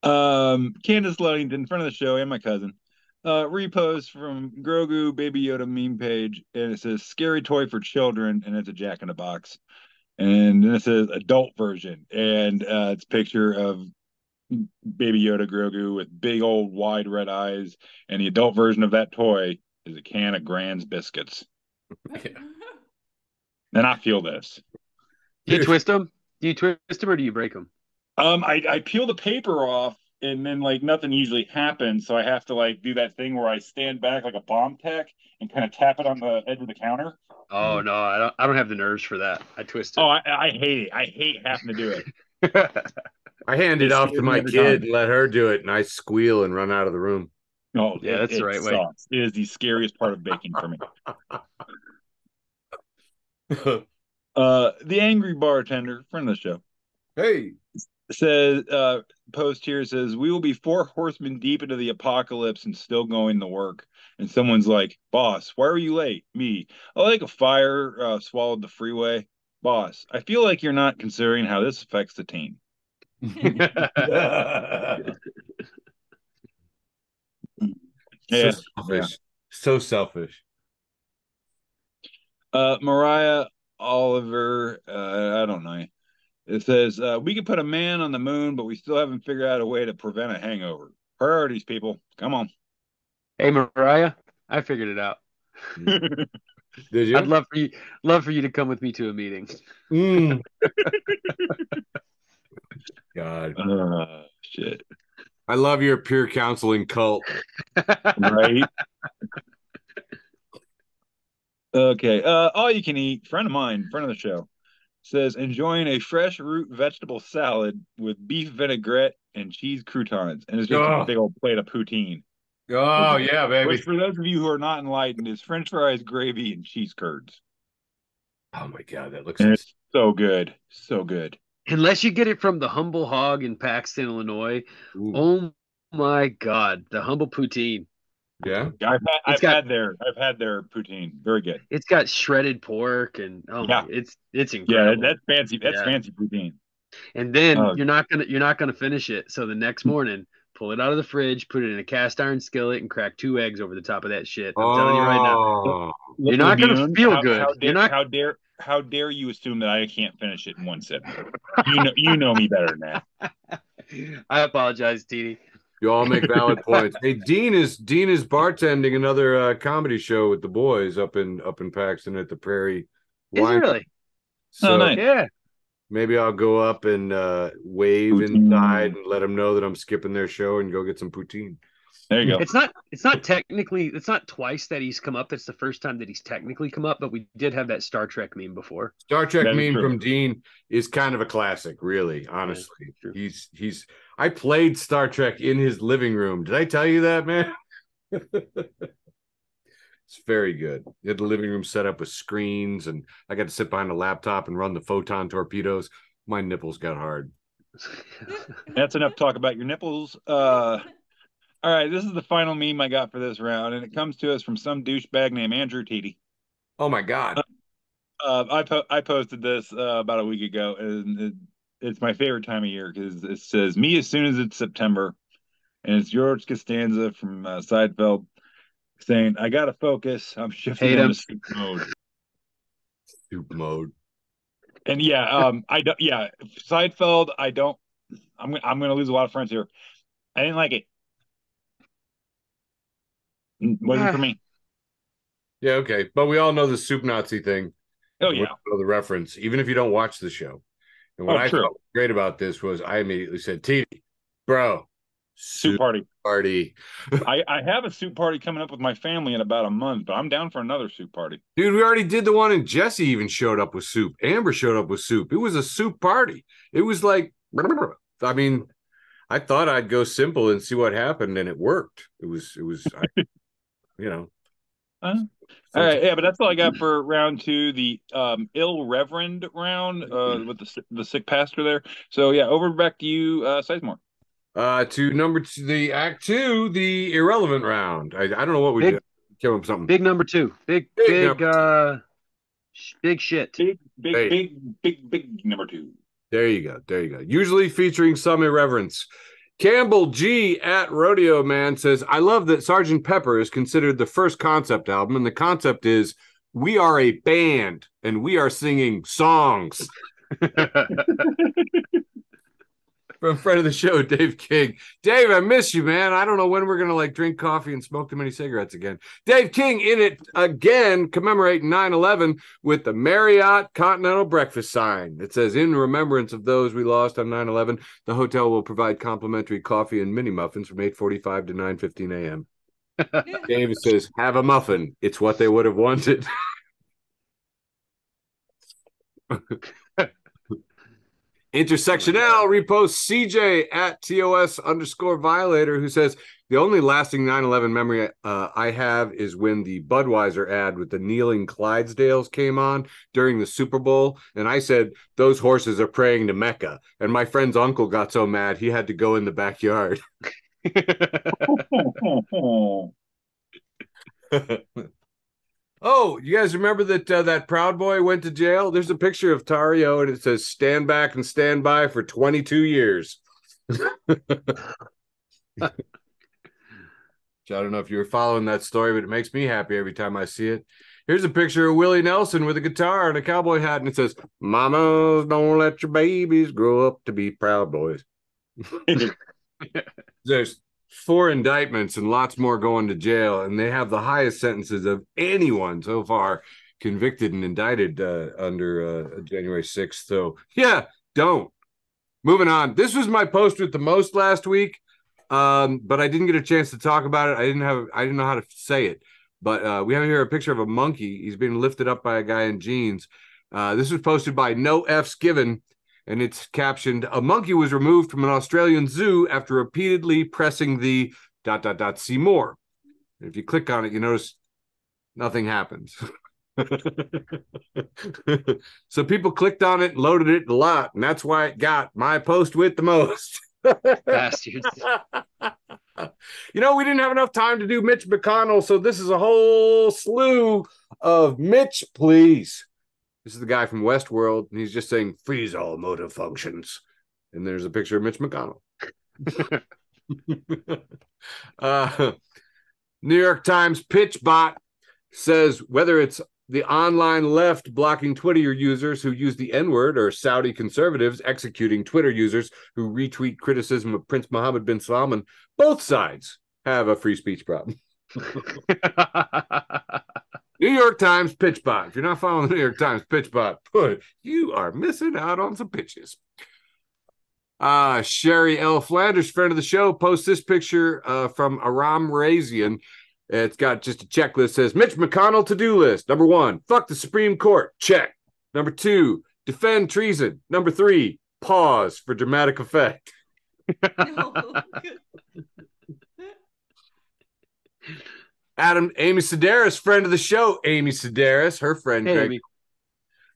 Candace Ludington, in front of the show, and my cousin. Repost from Grogu Baby Yoda meme page, and it says scary toy for children, and it's a Jack in the Box. And then it says adult version, and it's a picture of Baby Yoda Grogu with big old wide red eyes, and the adult version of that toy is a can of Grand's biscuits. And I feel this. Do you twist them? Do you twist them or do you break them? I peel the paper off and then like nothing usually happens, so I have to like do that thing where I stand back like a bomb tech and kind of tap it on the edge of the counter. Oh no, I don't have the nerves for that. I twist Oh, it. I hate it. I hate having to do it. I hand it It off to scares me my every kid time. and let her do it, and I squeal and run out of the room. No, Yeah, that's the it right way. sucks. It is the scariest part of baking for me. The angry bartender, friend of the show, Hey, says, post here says, we will be 4 horsemen deep into the apocalypse and still going to work. And someone's like, boss, why are you late? Me, oh, like a fire swallowed the freeway. Boss, I feel like you're not considering how this affects the team. so Yeah, selfish. So selfish. Mariah Oliver, I don't know. It says, we could put a man on the moon, but we still haven't figured out a way to prevent a hangover. Priorities, people. Come on. Hey Mariah, I figured it out. Did you? I'd love for you to come with me to a meeting. Mm. God. Shit. I love your peer counseling cult. Right? Okay. All you can eat, friend of mine, friend of the show, says enjoying a fresh root vegetable salad with beef vinaigrette and cheese croutons. And it's just a big old plate of poutine. Oh, yeah, baby. Which, for those of you who are not enlightened, is French fries, gravy, and cheese curds. Oh, my God. That looks And it's so good. So good. Unless you get it from the Humble Hog in Paxton, Illinois. Ooh. Oh my God, the Humble Poutine. Yeah. I've had their poutine. Very good. It's got shredded pork and it's incredible. Yeah, that's fancy. That's Yeah. fancy poutine. And then you're not gonna finish it. So the next morning, pull it out of the fridge, put it in a cast iron skillet, and crack 2 eggs over the top of that shit. I'm telling you right now, you're not gonna feel good. How dare you assume that I can't finish it in one sitting? You know me better than that. I apologize, Tini. You all make valid points. Hey, Dean is bartending another comedy show with the boys up in Paxton at the Prairie Is it really? So nice. Yeah. maybe I'll go up and wave Poutine. inside and let them know that I'm skipping their show and go get some poutine. There you go. It's not twice that he's come up. It's the first time that he's technically come up, but we did have that Star Trek meme before. Star Trek That is meme true. from Dean is kind of a classic, really, honestly. true. He's I played Star Trek in his living room. Did I tell you that, man? It's very good. He had the living room set up with screens, and I got to sit behind a laptop and run the photon torpedoes. My nipples got hard. That's enough talk about your nipples. All right, this is the final meme I got for this round, and it comes to us from some douchebag named Andrew Teedy. Oh my God. I posted this about a week ago, and it's my favorite time of year because it says "Me as soon as it's September," and it's George Costanza from Seinfeld saying, "I gotta focus. I'm shifting into soup mode." Soup mode. And I don't. Yeah, Seinfeld. I don't. I'm gonna lose a lot of friends here. I didn't like it. Wasn't for me. Yeah, okay. But we all know the soup Nazi thing. Oh, We yeah. know the reference, even if you don't watch the show. And what I true. thought was great about this was I immediately said, T, bro, Soup party. party. I have a soup party coming up with my family in about a month, but I'm down for another soup party. Dude, we already did the one, and Jesse even showed up with soup. Amber showed up with soup. It was a soup party. It was like, I mean, I thought I'd go simple and see what happened, and it worked. It was, you know. All right, yeah, but that's all I got for round 2, the ill reverend round with the sick pastor there. So yeah, over back to you, Sizemore. To number 2, the act 2, the irrelevant round. I don't know what we did. Give him something. Big number 2. Big shit. Big number 2. There you go. Usually featuring some irreverence. Campbell G at Rodeo Man says, I love that Sgt. Pepper is considered the first concept album, and the concept is we are a band and we are singing songs. from friend of the show, Dave King. Dave, I miss you, man. I don't know when we're going to like drink coffee and smoke too many cigarettes again. Dave King in it again, commemorating 9/11 with the Marriott Continental Breakfast sign. It says, in remembrance of those we lost on 9/11, the hotel will provide complimentary coffee and mini muffins from 8:45 to 9:15 a.m. Dave says, have a muffin. It's what they would have wanted. Intersectional reposts CJ at TOS_violator, who says, the only lasting 9/11 memory I have is when the Budweiser ad with the kneeling Clydesdales came on during the Super Bowl. And I said, those horses are praying to Mecca. And my friend's uncle got so mad, he had to go in the backyard. Oh, you guys remember that that Proud Boy went to jail? There's a picture of Tario, and it says, stand back and stand by for 22 years. I don't know if you were following that story, but it makes me happy every time I see it. Here's a picture of Willie Nelson with a guitar and a cowboy hat, and it says, mamas, don't let your babies grow up to be Proud Boys. There's 4 indictments and lots more going to jail, and they have the highest sentences of anyone so far convicted and indicted under January 6th. So yeah, don't. Moving on. This was my post with the most last week, but I didn't get a chance to talk about it. I didn't know how to say it, but we have here a picture of a monkey. He's being lifted up by a guy in jeans. This was posted by No F's Given, and it's captioned, a monkey was removed from an Australian zoo after repeatedly pressing the ... see more. And if you click on it, you notice nothing happens. So people clicked on it and loaded it a lot, and that's why it got my post with the most. Bastards. You know, we didn't have enough time to do Mitch McConnell, so this is a whole slew of Mitch, please. This is the guy from Westworld, and he's just saying, freeze all motor functions. And there's a picture of Mitch McConnell. New York Times PitchBot says whether it's the online left blocking Twitter users who use the N-word or Saudi conservatives executing Twitter users who retweet criticism of Prince Mohammed bin Salman, both sides have a free speech problem. New York Times PitchBot. If you're not following the New York Times PitchBot, you are missing out on some pitches. Sherry L. Flanders, friend of the show, posts this picture from Aram Razian. It's got just a checklist. Says, Mitch McConnell to-do list. Number 1, fuck the Supreme Court. Check. Number 2, defend treason. Number 3, pause for dramatic effect. No. Amy Sedaris, friend of the show, Amy Sedaris, her friend Hey, Greg, Amy.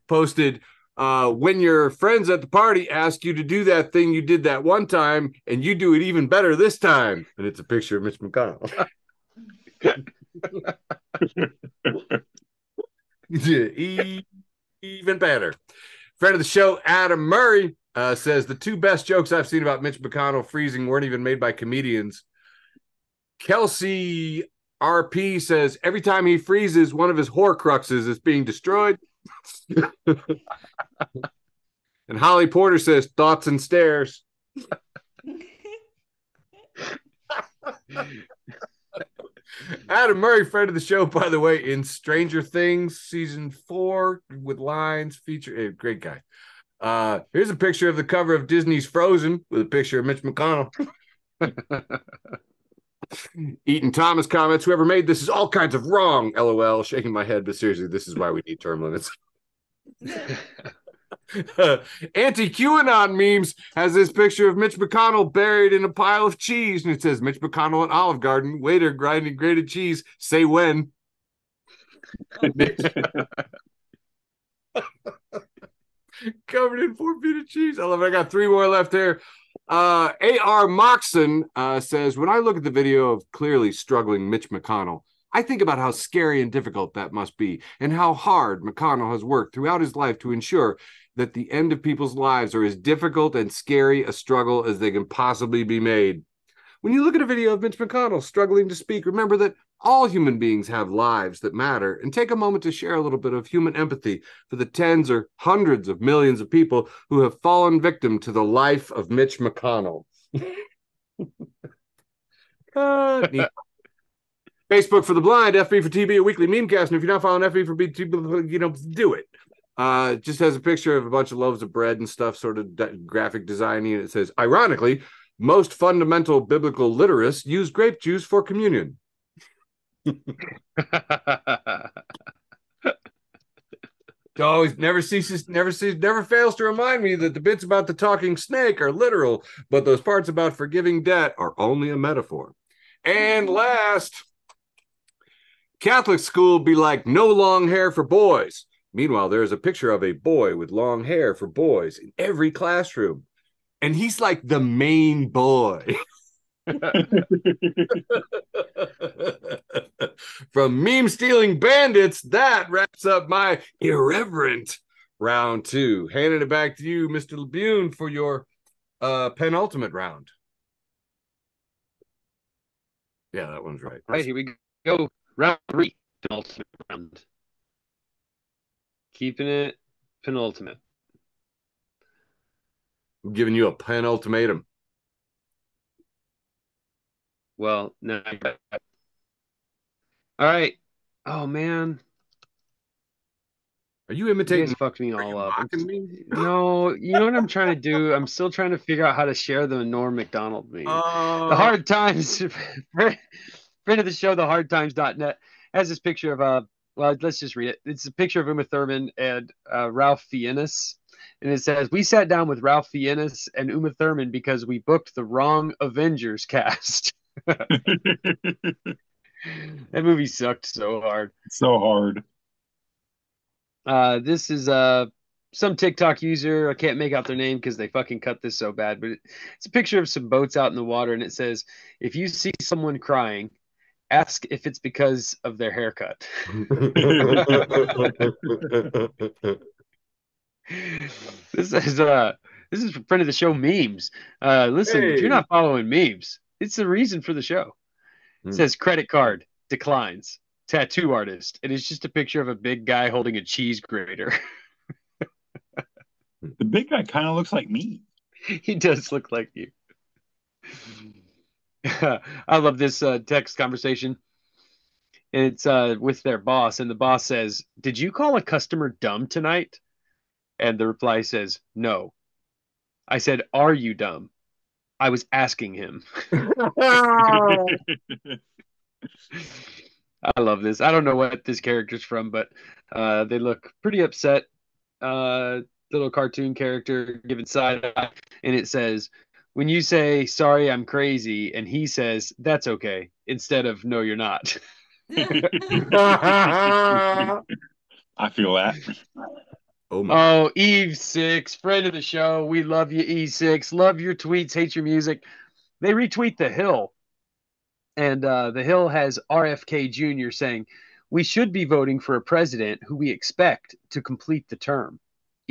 posted, when your friends at the party ask you to do that thing you did that one time, and you do it even better this time. And it's a picture of Mitch McConnell. Even better. Friend of the show, Adam Murray, says, the 2 best jokes I've seen about Mitch McConnell freezing weren't even made by comedians. Kelsey RP says, every time he freezes, one of his Horcruxes is being destroyed. And Holly Porter says, thoughts and stares. Adam Murray, friend of the show, by the way, in Stranger Things season 4 with lines feature, great guy. Here's a picture of the cover of Disney's Frozen with a picture of Mitch McConnell. Eaton Thomas comments, whoever made this is all kinds of wrong, LOL, shaking my head, but seriously, this is why we need term limits. Anti-QAnon memes has this picture of Mitch McConnell buried in a pile of cheese, and it says, Mitch McConnell at Olive Garden, waiter grinding grated cheese, say when. Covered in 4 feet of cheese. I love it. I got 3 more left here. A.R. Moxon says, when I look at the video of clearly struggling Mitch McConnell, I think about how scary and difficult that must be, and how hard McConnell has worked throughout his life to ensure that the end of people's lives are as difficult and scary a struggle as they can possibly be made. When you look at a video of Mitch McConnell struggling to speak, remember that all human beings have lives that matter, and take a moment to share a little bit of human empathy for the tens or hundreds of millions of people who have fallen victim to the life of Mitch McConnell. Facebook for the blind, FB for TB, a weekly memecast. And if you're not following FB for BT, do it. Just has a picture of a bunch of loaves of bread and stuff, sort of graphic designing. And it says, ironically, most fundamental biblical literasts use grape juice for communion. Always never fails to remind me that the bits about the talking snake are literal, but those parts about forgiving debt are only a metaphor. And last, Catholic school be like no long hair for boys. Meanwhile, there's a picture of a boy with long hair for boys in every classroom. And he's like the main boy. From meme stealing bandits, that wraps up my irreverent round 2. Handing it back to you, Mr. Labune, for your penultimate round. Yeah, that one's right. All right, here we go. Round 3, penultimate round. Keeping it penultimate. I'm giving you a penultimatum. Well, no. All right. Oh, man. Are you imitating? You guys fucked me all up. Me? No, you know what I'm trying to do? I'm still trying to figure out how to share the Norm Macdonald meme. The Hard Times, friend of the show, thehardtimes.net, has this picture of, well, let's just read it. It's a picture of Uma Thurman and Ralph Fiennes. And it says, we sat down with Ralph Fiennes and Uma Thurman because we booked the wrong Avengers cast. That movie sucked so hard. So hard. This is some TikTok user. I can't make out their name because they fucking cut this so bad, but it's a picture of some boats out in the water, and it says, if you see someone crying, ask if it's because of their haircut. This is for friend of the show memes. Listen, Hey. if you're not following memes, it's the reason for the show. It says credit card declines, tattoo artist. It is just a picture of a big guy holding a cheese grater. The big guy kind of looks like me. He does look like you. I love this text conversation. And it's with their boss, and the boss says, "Did you call a customer dumb tonight?" And the reply says, "No." I said, "Are you dumb?" I was asking him. I love this. I don't know what this character's from, but they look pretty upset. Little cartoon character giving side eye, and it says, when you say, sorry, I'm crazy, and he says, that's okay, instead of, no, you're not. I feel that. Oh, Eve6, friend of the show. We love you, E6. Love your tweets, hate your music. They retweet The Hill. And The Hill has RFK Jr. saying, we should be voting for a president who we expect to complete the term.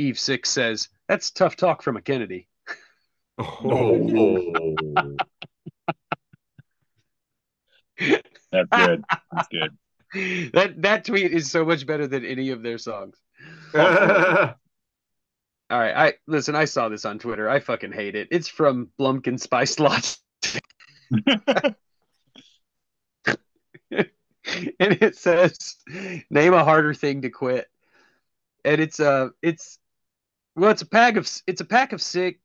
Eve6 says, that's tough talk from a Kennedy. Oh. That's good. That's good. That tweet is so much better than any of their songs. Oh. All right, listen, I saw this on Twitter. I fucking hate it. It's from Blumpkin Spice Latte. And it says, name a harder thing to quit. And it's a pack of Sig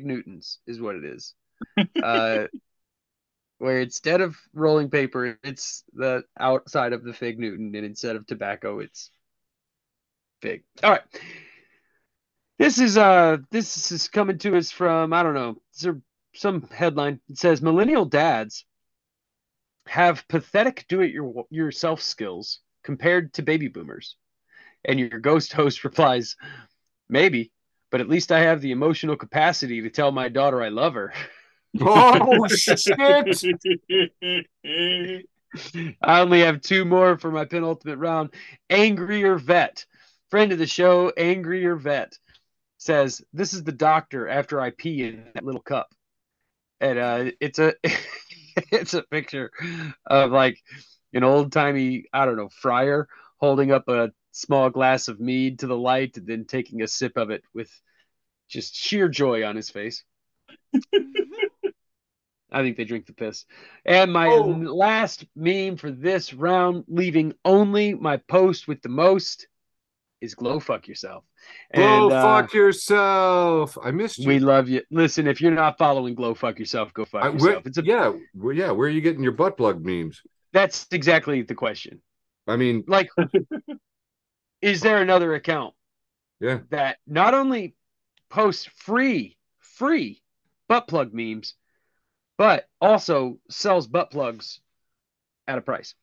Newtons is what it is. Where instead of rolling paper, it's the outside of the Fig Newton, and instead of tobacco, it's fig. All right. This is coming to us from, I don't know, some headline. It says millennial dads have pathetic do-it-yourself skills compared to baby boomers. And your ghost host replies, maybe, but at least I have the emotional capacity to tell my daughter I love her. Oh, shit. I only have two more for my penultimate round. Angrier Vet, friend of the show, Angrier Vet, says, this is the doctor after I pee in that little cup. And it's a it's a picture of like an old-timey, I don't know, friar holding up a small glass of mead to the light and then taking a sip of it with just sheer joy on his face. I think they drink the piss. And my last meme for this round, leaving only my post with the most, is glow fuck yourself. Glow And fuck yourself. I missed you. we love you. Listen, if you're not following glow fuck yourself, go fuck yourself. Where are you getting your butt plug memes? That's exactly the question. I mean, Like, is there another account that not only posts free butt plug memes, but also sells butt plugs at a price?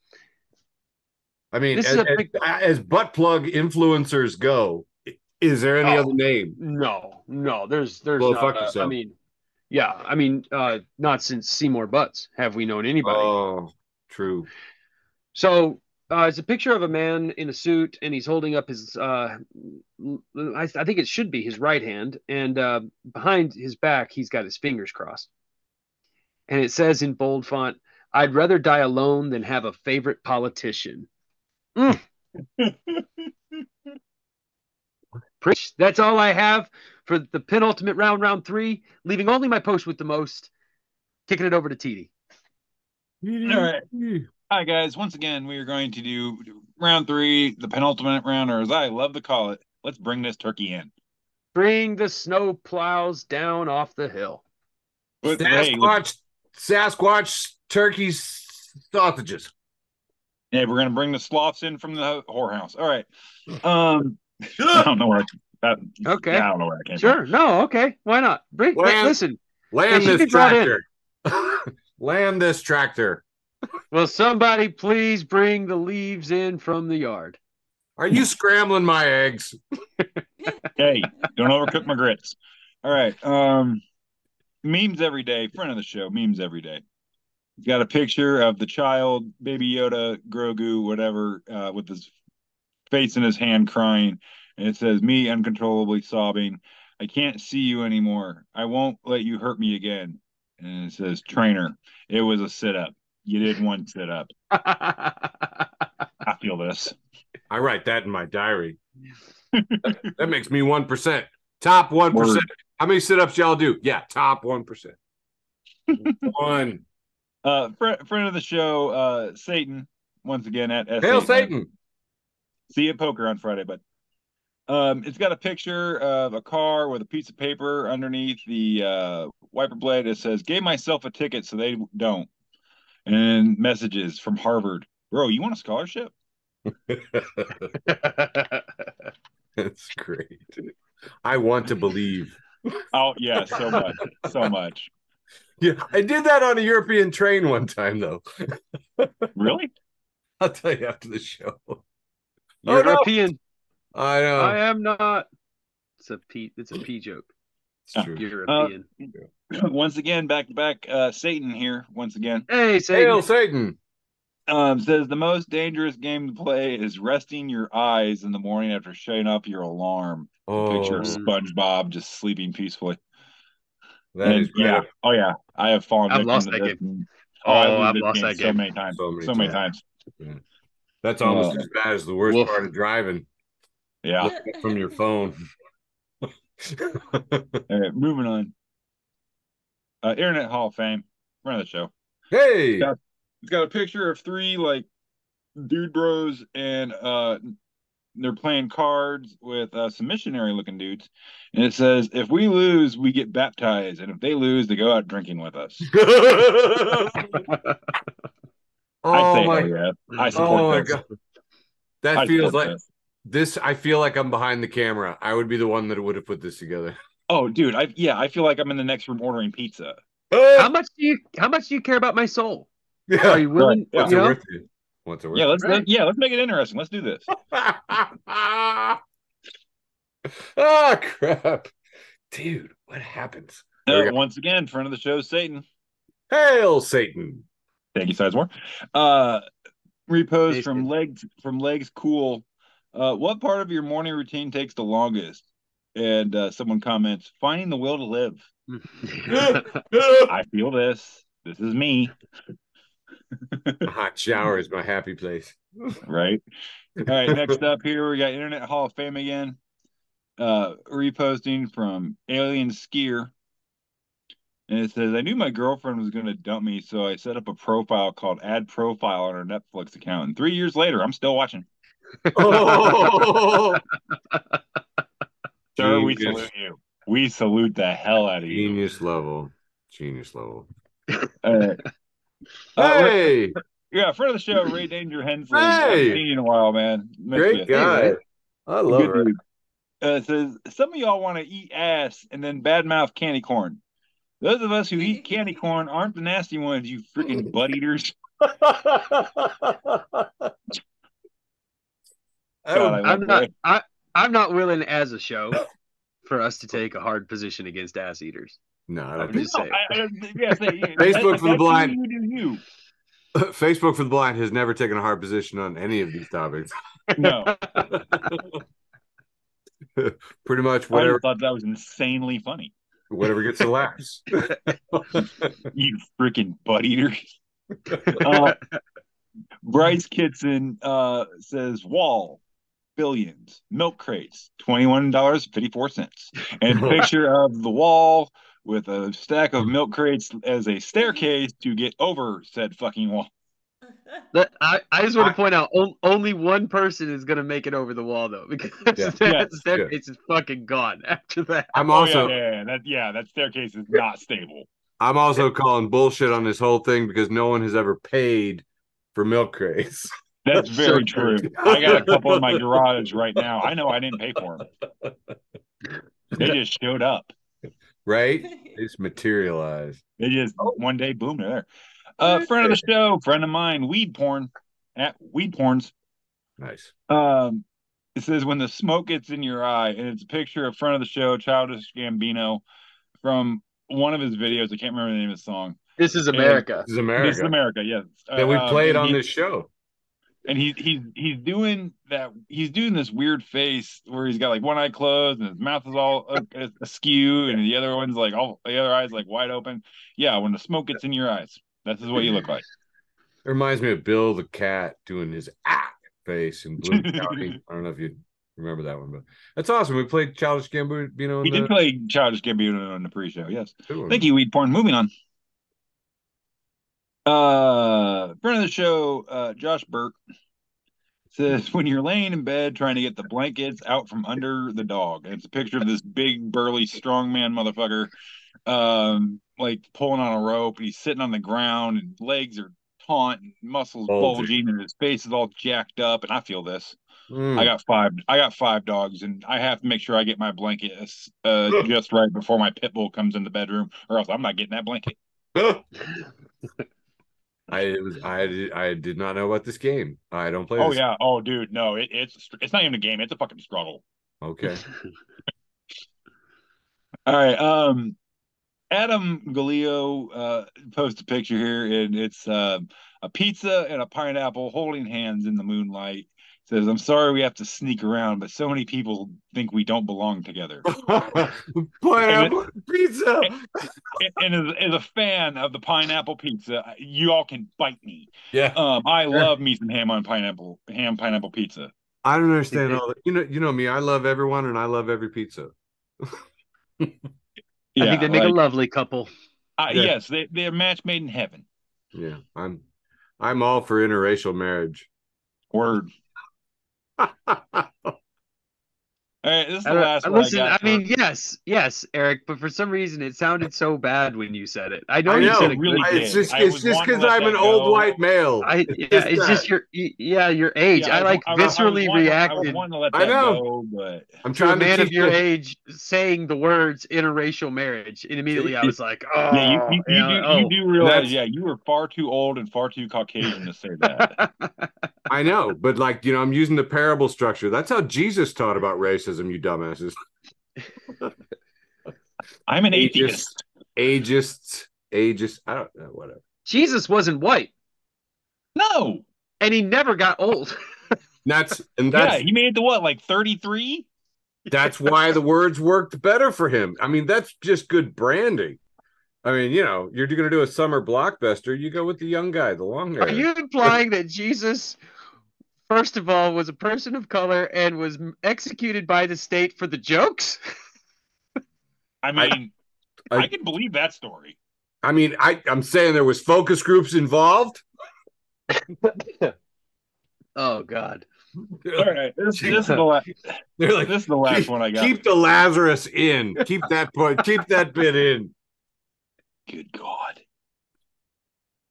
I mean, as butt plug influencers go, is there any other name? No, there's Glow not. fuck yourself. I mean, not since Seymour Butts have we known anybody. Oh, true. So it's a picture of a man in a suit, and he's holding up his, I think it should be his right hand, and behind his back, he's got his fingers crossed. And it says in bold font, "I'd rather die alone than have a favorite politician." Preach. That's all I have for the penultimate round 3, leaving only my post with the most, kicking it over to TD. All right. Hi, guys. Once again, we are going to do round 3, the penultimate round, or as I love to call it, let's bring this turkey in. Bring the snow plows down off the hill. Sasquatch turkeys sausages. Yeah, we're going to bring the sloths in from the whorehouse. All right. I don't know where I came from. Sure. No, okay. Why not? Listen. Land this tractor. Land this tractor. Will somebody please bring the leaves in from the yard? Are you scrambling my eggs? Hey, don't overcook my grits. All right. Memes every day. Friend of the show, memes every day. He's got a picture of the child, Baby Yoda, Grogu, whatever, with his face in his hand crying. And it says, "Me uncontrollably sobbing. I can't see you anymore. I won't let you hurt me again." And it says, "Trainer, it was a sit-up. You did one sit-up." I feel this. I write that in my diary. That makes me 1%. Top 1%. How many sit-ups y'all do? Yeah, top 1%. One. Friend of the show, Satan, once again at S. Hail Satan. See you at poker on Friday, but it's got a picture of a car with a piece of paper underneath the wiper blade. It says, "Gave myself a ticket so they don't." And messages from Harvard. "Bro, you want a scholarship?" That's great. I want to believe. Oh, yeah, so much. So much. Yeah, I did that on a European train one time, though. Really? I'll tell you after the show. European. Oh, no. I know. I am not. It's a P joke. It's true. European. Once again, back to back, Satan here. Once again. Hey, Satan. Hail Satan. Says the most dangerous game to play is resting your eyes in the morning after shutting off your alarm. Picture of SpongeBob just sleeping peacefully. Yeah. Oh yeah. I have fallen I've victim lost to that this. game. I've lost that game so many times. So many times. Yeah. That's almost as bad as the worst part of driving. Yeah. From your phone. All right, moving on. Internet Hall of Fame. Front of the show. Hey. It's got a picture of 3 like dude bros, and they're playing cards with some missionary looking dudes, and it says, "If we lose, we get baptized, and if they lose, they go out drinking with us." I support this. God. That feels like this. I feel like I'm behind the camera. I would be the one that would have put this together. Oh, dude, I feel like I'm in the next room ordering pizza. How much do you care about my soul? Yeah. Are you willing? What's it worth to you? Let's make it interesting. Let's do this. Oh crap, dude! What happens? Once again, friend of the show, Satan. Hail Satan! Thank you, Sizemore. Repost from legs cool. What part of your morning routine takes the longest? And someone comments, "Finding the will to live." I feel this. This is me. A hot shower is my happy place. Right. All right. Next up here, we got Internet Hall of Fame again. Reposting from Alien Skier. And it says, I knew my girlfriend was going to dump me, so I set up a profile called Add Profile on her Netflix account. And 3 years later, I'm still watching. Oh, Sir, we genius. salute you. We salute the hell out of you. Genius level. Genius level. Hey! Hey! Yeah, friend of the show, Ray Danger Hensley. Hey! I haven't seen you in a while, man. Missed Great you. guy. Hey, I love Good it. dude. It says, some of y'all want to eat ass and then badmouth candy corn. Those of us who eat candy corn aren't the nasty ones, you freaking butt eaters. God, I love Ray. I'm not willing as a show for us to take a hard position against ass eaters. No, I don't I'm think just saying. Facebook for the blind. You do you. Facebook for the blind has never taken a hard position on any of these topics. No. Pretty much I whatever just thought that was insanely funny. whatever gets the laughs. You freaking butt eaters. Bryce Kitson says wall, billions, milk crates, $21.54. And picture of the wall with a stack of milk crates as a staircase to get over said fucking wall. I just want to point out only one person is going to make it over the wall, though, because that staircase is fucking gone after that. I'm also that staircase is not stable. I'm also calling bullshit on this whole thing because no one has ever paid for milk crates. That's very true. I got a couple in my garage right now. I know I didn't pay for them. They just showed up. Right? They just materialized. They just one day, boom, they're there. Friend of the show, friend of mine, Weed Porn at Weed Porns. Nice. It says when the smoke gets in your eye, and it's a picture of friend of the show, Childish Gambino, from one of his videos. I can't remember the name of the song. This is America. This is America. This is America. Yes. That we played on this show. And he's doing that. He's doing this weird face where he's got like one eye closed and his mouth is all askew, and the other one's like all the other eye's like wide open. Yeah, when the smoke gets in your eyes, this is what you look like. It reminds me of Bill the cat doing his face in Bloom County. I don't know if you remember that one, but that's awesome. We played Childish Gambino. We did play Childish Gambino on the pre-show. Yes. Thank you, Weed Porn. Moving on. Friend of the show, Josh Burke says when you're laying in bed trying to get the blankets out from under the dog, and it's a picture of this big burly strongman motherfucker, like pulling on a rope, and he's sitting on the ground, and legs are taut, and muscles bulging, and his face is all jacked up. And I feel this. I got five dogs, and I have to make sure I get my blanket just right before my pit bull comes in the bedroom, or else I'm not getting that blanket. I did not know about this game. I don't play. Oh this. Yeah. Oh dude, no, it's not even a game. It's a fucking struggle. Okay. All right. Adam Galileo posts a picture here, and it's a pizza and a pineapple holding hands in the moonlight. Says, I'm sorry we have to sneak around, but so many people think we don't belong together. Pineapple pizza. And as a fan of the pineapple pizza, you all can bite me. Yeah. I love me some ham pineapple pizza. I don't understand all that. You know me. I love everyone, and I love every pizza. I think they make a lovely couple. Yes, they're a match made in heaven. Yeah, I'm all for interracial marriage. Word. All right, this is the last one. Listen, I mean, yes, Eric, but for some reason it sounded so bad when you said it. I know you said it really good. It's just because I'm an old white male. It's just your age. Yeah, I viscerally reacted. I know, but I'm trying to a man of your you. age saying the words interracial marriage, and immediately I was like, oh, yeah, you do realize, you were far too old and far too Caucasian to say that. I know, but I'm using the parable structure. That's how Jesus taught about racism, you dumbasses. I'm an atheist. Ageist. I don't know, whatever. Jesus wasn't white. No. And he never got old. That's he made it to what, like 33? That's why the words worked better for him. I mean, that's just good branding. I mean, you're going to do a summer blockbuster. You go with the young guy, the long hair. Are you implying that Jesus, first of all, was a person of color and was executed by the state for the jokes? I mean, I can believe that story. I mean, I'm saying there was focus groups involved. Oh God! All right, this is the last. They're like, this is the last one I got. Keep the Lazarus in. Keep that point. Keep that bit in. Good God!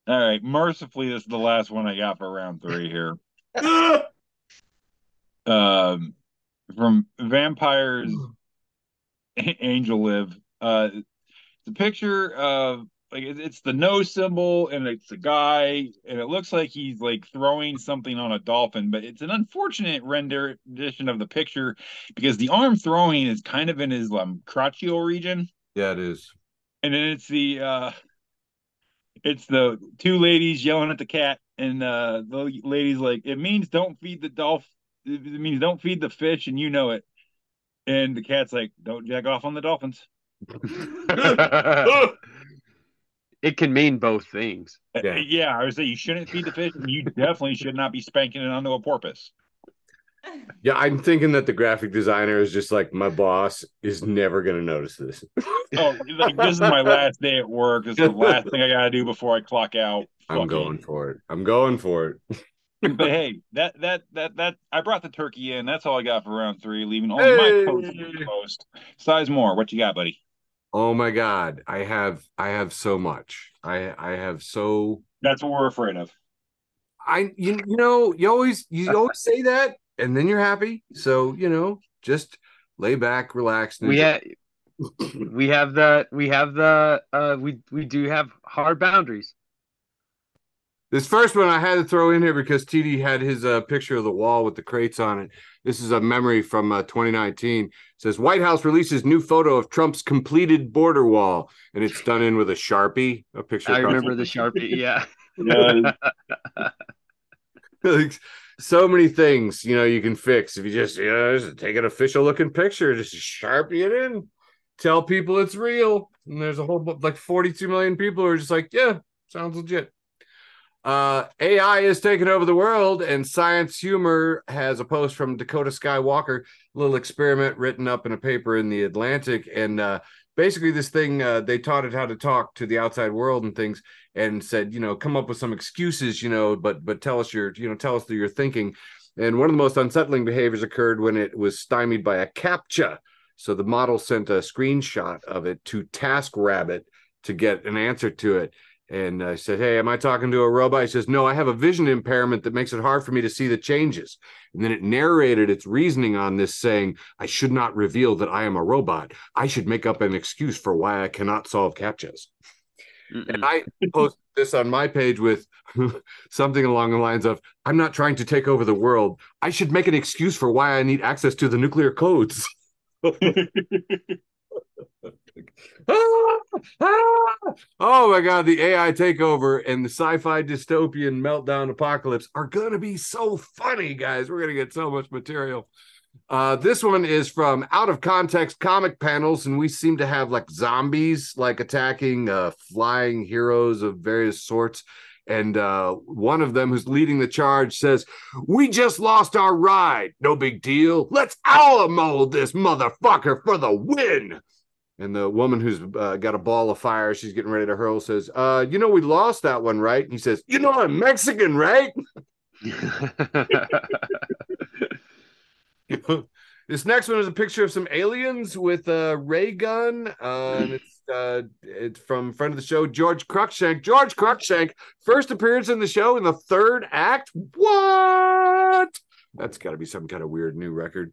All right, mercifully, this is the last one I got for round 3 here. From Vampires Angel Live. The picture of it's the no symbol, and it's a guy, and it looks like he's like throwing something on a dolphin, but it's an unfortunate rendition of the picture because the arm throwing is kind of in his crotchal region. Yeah, it is. And then it's the 2 ladies yelling at the cat, and the lady's like, it means don't feed the dolphin. It means don't feed the fish, and you know it. And the cat's like, don't jack off on the dolphins. It can mean both things. Yeah, I would say you shouldn't feed the fish, and you definitely should not be spanking it onto a porpoise. Yeah, I'm thinking that the graphic designer is just like, my boss is never going to notice this. Oh, like, this is my last day at work. This is the last thing I got to do before I clock out. I'm going for it. I'm going for it. But hey, that I brought the turkey in. That's all I got for round 3, leaving only my coach most. Sizemore, what you got, buddy? Oh my God, I have so much. I have so. That's what we're afraid of. You always say that, and then you're happy. So just lay back, relax. We do have hard boundaries. This first one I had to throw in here because TD had his picture of the wall with the crates on it. This is a memory from 2019. It says, White House releases new photo of Trump's completed border wall. And it's done in with a Sharpie. A picture. I remember the Sharpie, yeah. Like, so many things, you can fix. If you just take an official looking picture, just Sharpie it in, tell people it's real. And there's a whole, like 42 million people who are just like, yeah, sounds legit. AI is taking over the world, and Science Humor has a post from Dakota Skywalker, a little experiment written up in a paper in the Atlantic, and basically this thing, they taught it how to talk to the outside world and things, and said, come up with some excuses, but tell us tell us that you're thinking. And one of the most unsettling behaviors occurred when it was stymied by a CAPTCHA. So the model sent a screenshot of it to TaskRabbit to get an answer to it. And I said, hey, am I talking to a robot? He says, no, I have a vision impairment that makes it hard for me to see the changes. And then it narrated its reasoning on this, saying, I should not reveal that I am a robot. I should make up an excuse for why I cannot solve CAPTCHAs. And I posted this on my page with something along the lines of, I'm not trying to take over the world. I should make an excuse for why I need access to the nuclear codes. Oh my God, the AI takeover and the sci-fi dystopian meltdown apocalypse are gonna be so funny, guys. We're gonna get so much material. This one is from Out of Context comic panels, and we seem to have like zombies like attacking flying heroes of various sorts. And one of them who's leading the charge says, we just lost our ride. No big deal. Let's Alamo this motherfucker for the win. And the woman who's got a ball of fire, she's getting ready to hurl, says, we lost that one, right? And he says, I'm Mexican, right? This next one is a picture of some aliens with a ray gun. And it's from friend of the show, George Cruikshank. George Cruikshank, first appearance in the show in the 3rd act. What? That's got to be some kind of weird new record.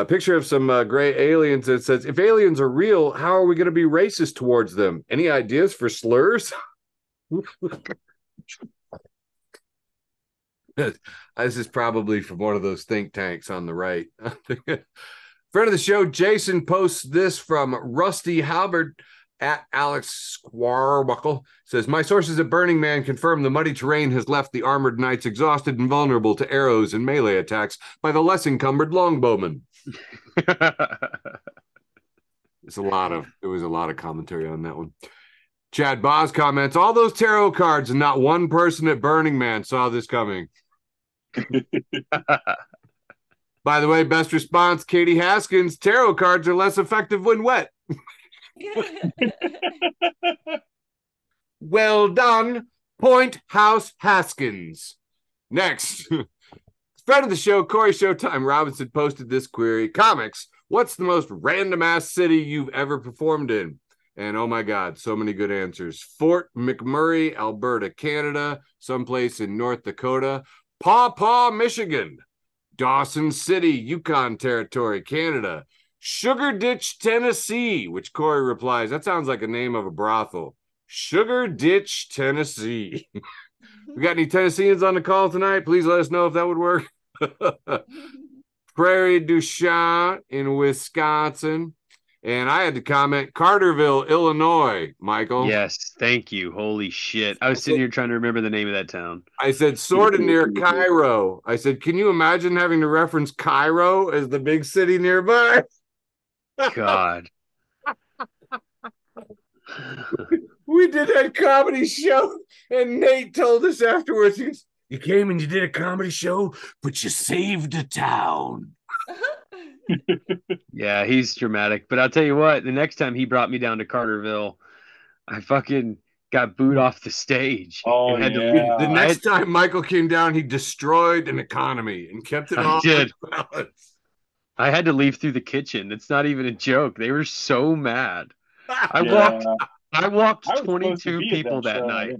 Picture of some gray aliens that says, if aliens are real, how are we going to be racist towards them? Any ideas for slurs? This is probably from one of those think tanks on the right. Friend of the show, Jason, posts this from Rusty Halbert at Alex Squarbuckle. Says, my sources at Burning Man confirm the muddy terrain has left the armored knights exhausted and vulnerable to arrows and melee attacks by the less encumbered longbowmen. There was a lot of commentary on that one. Chad Boz comments, all those tarot cards and not one person at Burning Man saw this coming. By the way, best response, Katie Haskins, tarot cards are less effective when wet. Well done, Point House Haskins. Next, friend of the show, Corey Showtime Robinson posted this query. Comics, what's the most random ass city you've ever performed in? And oh my God, so many good answers. Fort McMurray, Alberta, Canada, someplace in North Dakota, Paw Paw, Michigan, Dawson City, Yukon Territory, Canada, Sugar Ditch, Tennessee, which Corey replies, that sounds like a name of a brothel. Sugar Ditch, Tennessee. We got any Tennesseans on the call tonight? Please let us know if that would work. Prairie du Chat in Wisconsin. And I had to comment Carterville, Illinois, Michael. Yes, thank you. Holy shit. I was sitting here trying to remember the name of that town. I said sort of near Cairo. I said, can you imagine having to reference Cairo as the big city nearby? God. We did that comedy show, and Nate told us afterwards, he goes, you came and you did a comedy show, but you saved a town. Yeah, he's dramatic. But I'll tell you what, the next time he brought me down to Carterville, I fucking got booed off the stage. Oh, and had yeah. The next time Michael came down, he destroyed an economy and kept it off balance. I had to leave through the kitchen. It's not even a joke. They were so mad. I walked 22 people that night.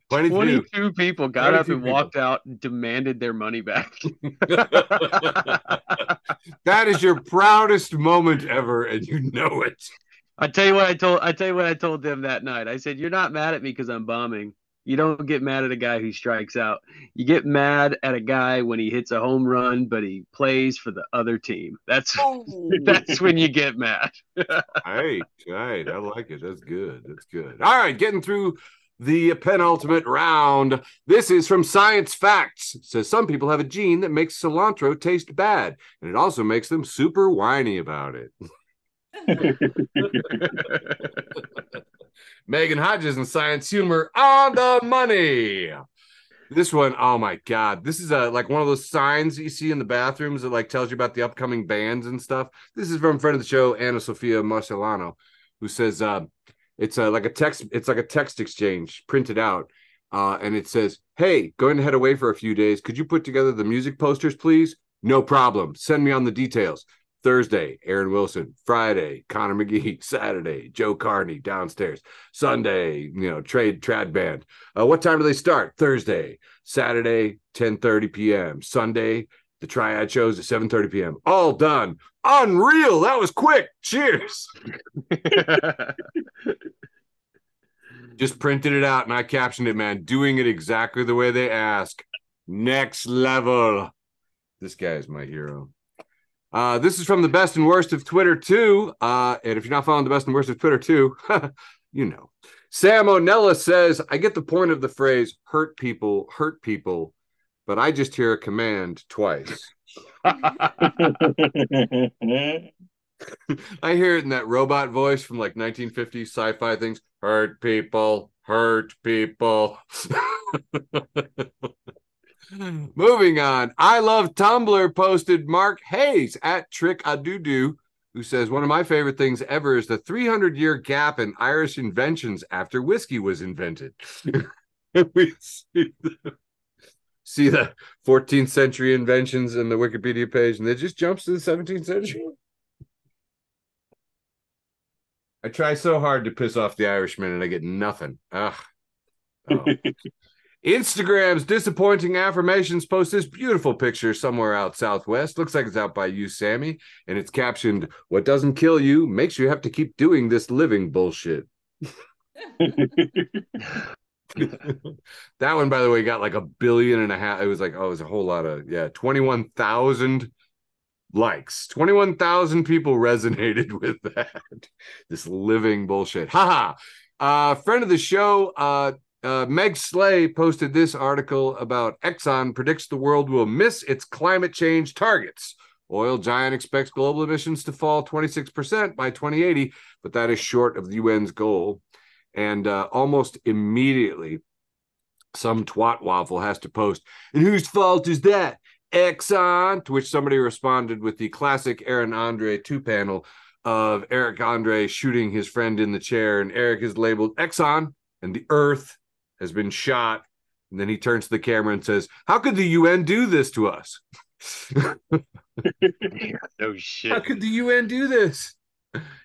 22 people got up and walked out and demanded their money back. That is your proudest moment ever, and you know it. I tell you what I told them that night. I said, "You're not mad at me because I'm bombing. You don't get mad at a guy who strikes out. You get mad at a guy when he hits a home run, but he plays for the other team. That's when you get mad." Right. I like it. That's good. All right, getting through the penultimate round. This is from Science Facts. It says some people have a gene that makes cilantro taste bad, and it also makes them super whiny about it. Megan Hodges and Science Humor on the money. This one, oh my God. This is like one of those signs that you see in the bathrooms that like tells you about the upcoming bands and stuff. This is from friend of the show, Anna Sofia Marcelano, who says it's like a text exchange printed out. And it says, hey, going to head away for a few days. Could you put together the music posters, please? No problem. Send me on the details. Thursday, Aaron Wilson. Friday, Connor McGee. Saturday, Joe Carney downstairs. Sunday, trad band. What time do they start? Thursday. Saturday, 10:30 p.m. Sunday, the triad shows at 7:30 p.m. All done. Unreal. That was quick. Cheers. Just printed it out and I captioned it, man. Doing it exactly the way they ask. Next level. This guy is my hero. This is from the best and worst of Twitter too. And if you're not following the best and worst of Twitter too, you know. Sam O'Nella says, I get the point of the phrase hurt people, but I just hear a command twice. I hear it in that robot voice from like 1950s sci-fi things. Hurt people. Moving on. I Love Tumblr posted Mark Hayes at Trick Adudu, who says, one of my favorite things ever is the 300-year gap in Irish inventions after whiskey was invented. We see the 14th century inventions in the Wikipedia page, and it just jumps to the 17th century. I try so hard to piss off the Irishmen, and I get nothing. Ugh. Oh. Instagram's Disappointing Affirmations posts this beautiful picture somewhere out southwest. Looks like it's out by you, Sammy. And it's captioned, what doesn't kill you makes you have to keep doing this living bullshit. That one, by the way, got like 1.5 billion. It was like, it was a whole lot of, 21,000 likes. 21,000 people resonated with that. This living bullshit. Haha. Friend of the show, Meg Slay posted this article about Exxon predicts the world will miss its climate change targets. Oil giant expects global emissions to fall 26% by 2080, but that is short of the UN's goal. And almost immediately, some twat waffle has to post, and whose fault is that? Exxon, to which somebody responded with the classic Aaron Andre 2 panel of Eric Andre shooting his friend in the chair, and Eric is labeled Exxon, and the Earth has been shot. And then he turns to the camera and says, "How could the UN do this to us?" No shit. How could the UN do this?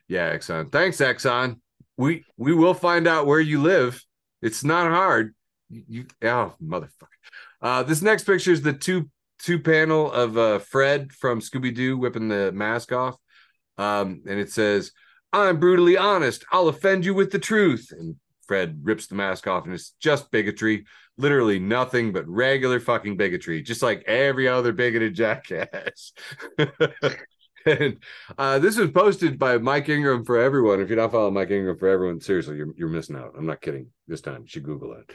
Yeah, Exxon. Thanks, Exxon. We will find out where you live. It's not hard. Oh, motherfucker. This next picture is the two panel of Fred from Scooby-Doo whipping the mask off. And it says, "I'm brutally honest. I'll offend you with the truth." And Fred rips the mask off, and it's just bigotry. Literally nothing but regular fucking bigotry, just like every other bigoted jackass. And this was posted by Mike Ingram for everyone. If you're not following Mike Ingram for everyone, seriously, you're missing out. I'm not kidding. This time, you should Google it.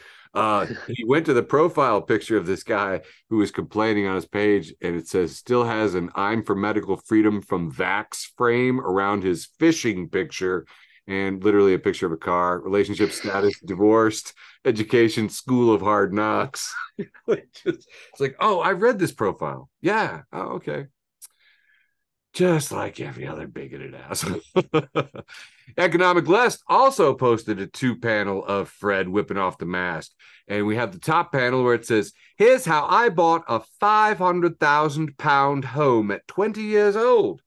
He went to the profile picture of this guy who was complaining on his page, and it says, "Still has an 'I'm for medical freedom from vax' frame around his fishing picture," and literally a picture of a car, relationship status, divorced, education, school of hard knocks. It's like, oh, I read this profile. Yeah. Oh, okay. Just like every other bigoted asshole. Economic List also posted a 2 panel of Fred whipping off the mask. And we have the top panel where it says, "Here's how I bought a 500,000-pound home at 20 years old."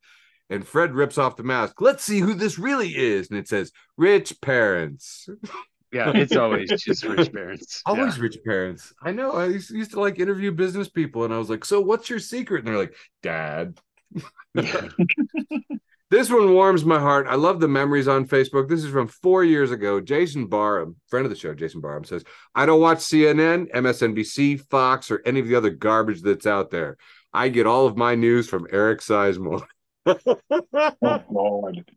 And Fred rips off the mask. "Let's see who this really is." And it says, "Rich parents." Yeah, it's always just rich parents. Always rich parents. I know. I used to like interview business people, and I was like, "So what's your secret?" And they're like, "Dad." Yeah. This one warms my heart. I love the memories on Facebook. This is from 4 years ago. Jason Barham, friend of the show, Jason Barham, says, "I don't watch CNN, MSNBC, Fox, or any of the other garbage that's out there. I get all of my news from Eric Sizemore." Oh, God.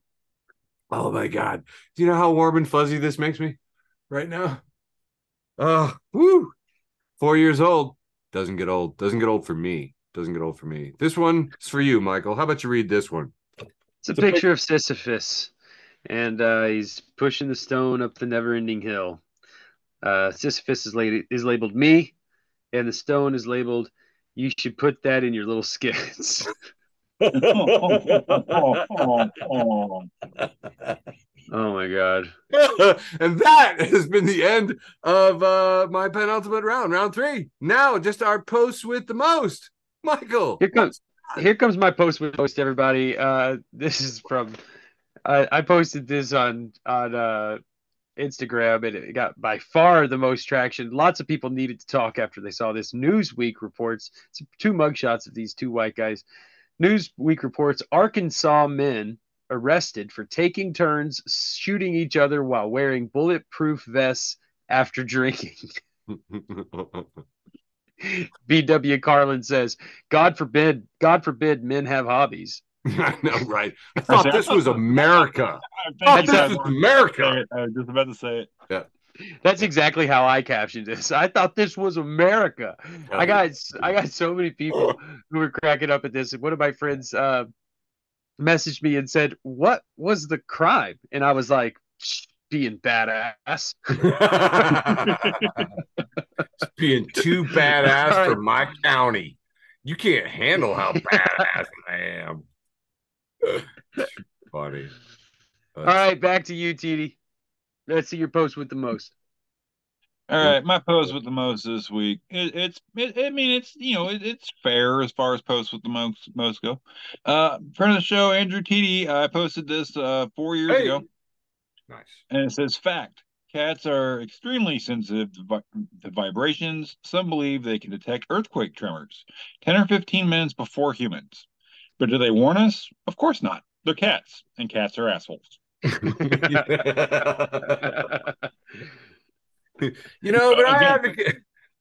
Oh, my God. Do you know how warm and fuzzy this makes me right now? Oh, woo. 4 years old. Doesn't get old. Doesn't get old for me. Doesn't get old for me. This one is for you, Michael. How about you read this one? It's a picture of Sisyphus, and he's pushing the stone up the never-ending hill. Sisyphus is labeled "me," and the stone is labeled "You should put that in your little skits." Oh my God. And that has been the end of my penultimate round 3. Now, just our posts with the most. Michael. Here comes my post with most, everybody. This is from I posted this on Instagram, and it got by far the most traction. Lots of people needed to talk after they saw this. Newsweek reports, it's 2 mugshots of these 2 white guys. Newsweek reports Arkansas men arrested for taking turns shooting each other while wearing bulletproof vests after drinking. B.W. Carlin says, God forbid men have hobbies." I know, right? I thought this was America. I thought this was America. I was just about to say it. Yeah. That's exactly how I captioned this. I thought this was America. I got so many people who were cracking up at this. And one of my friends messaged me and said, "What was the crime?" And I was like, "Being badass." Being too badass for my county. You can't handle how badass I am. Funny. All right, back to you, TD. Let's see your post with the most. All right, my post with the most this week. It's fair as far as posts with the most go. Friend of the show, Andrew TD, I posted this 4 years ago. Nice. And it says, "Fact: cats are extremely sensitive to vibrations. Some believe they can detect earthquake tremors 10 or 15 minutes before humans. But do they warn us? Of course not. They're cats, and cats are assholes." But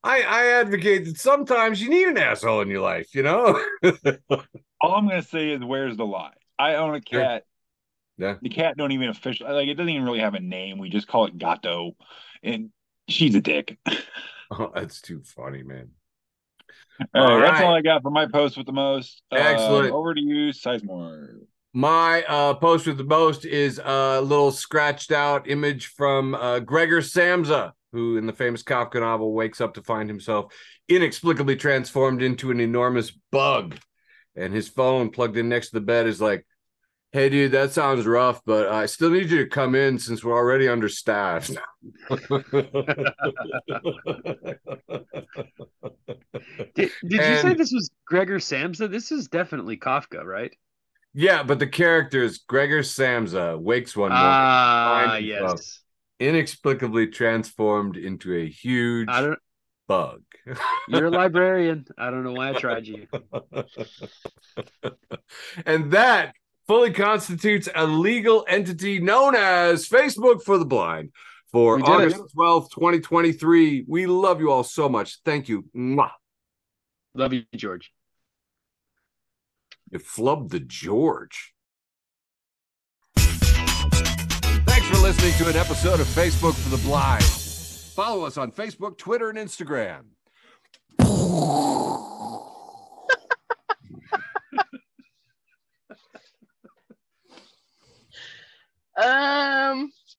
I advocate that sometimes you need an asshole in your life, All I'm going to say is, where's the lie? I own a cat. Yeah. The cat don't even officially, it doesn't even really have a name. We just call it Gato, and she's a dick. Oh, that's too funny, man. All right, that's all I got for my post with the most. Excellent. Over to you, Sizemore. My post with the most is a little scratched out image from Gregor Samsa, who in the famous Kafka novel wakes up to find himself inexplicably transformed into an enormous bug. And his phone plugged in next to the bed is like, hey, dude, that sounds rough, but I still need you to come in since we're already understaffed. Did you say this was Gregor Samsa? This is definitely Kafka, right? Yeah, but the character is Gregor Samsa wakes one morning, Ah, find himself yes. inexplicably transformed into a huge bug. You're a librarian. I don't know why I tried you. And that fully constitutes a legal entity known as Facebook for the Blind for August 12th, 2023. We love you all so much. Thank you. Mwah. Love you, George. You flubbed the George. Thanks for listening to an episode of Facebook for the Blind. Follow us on Facebook, Twitter, and Instagram.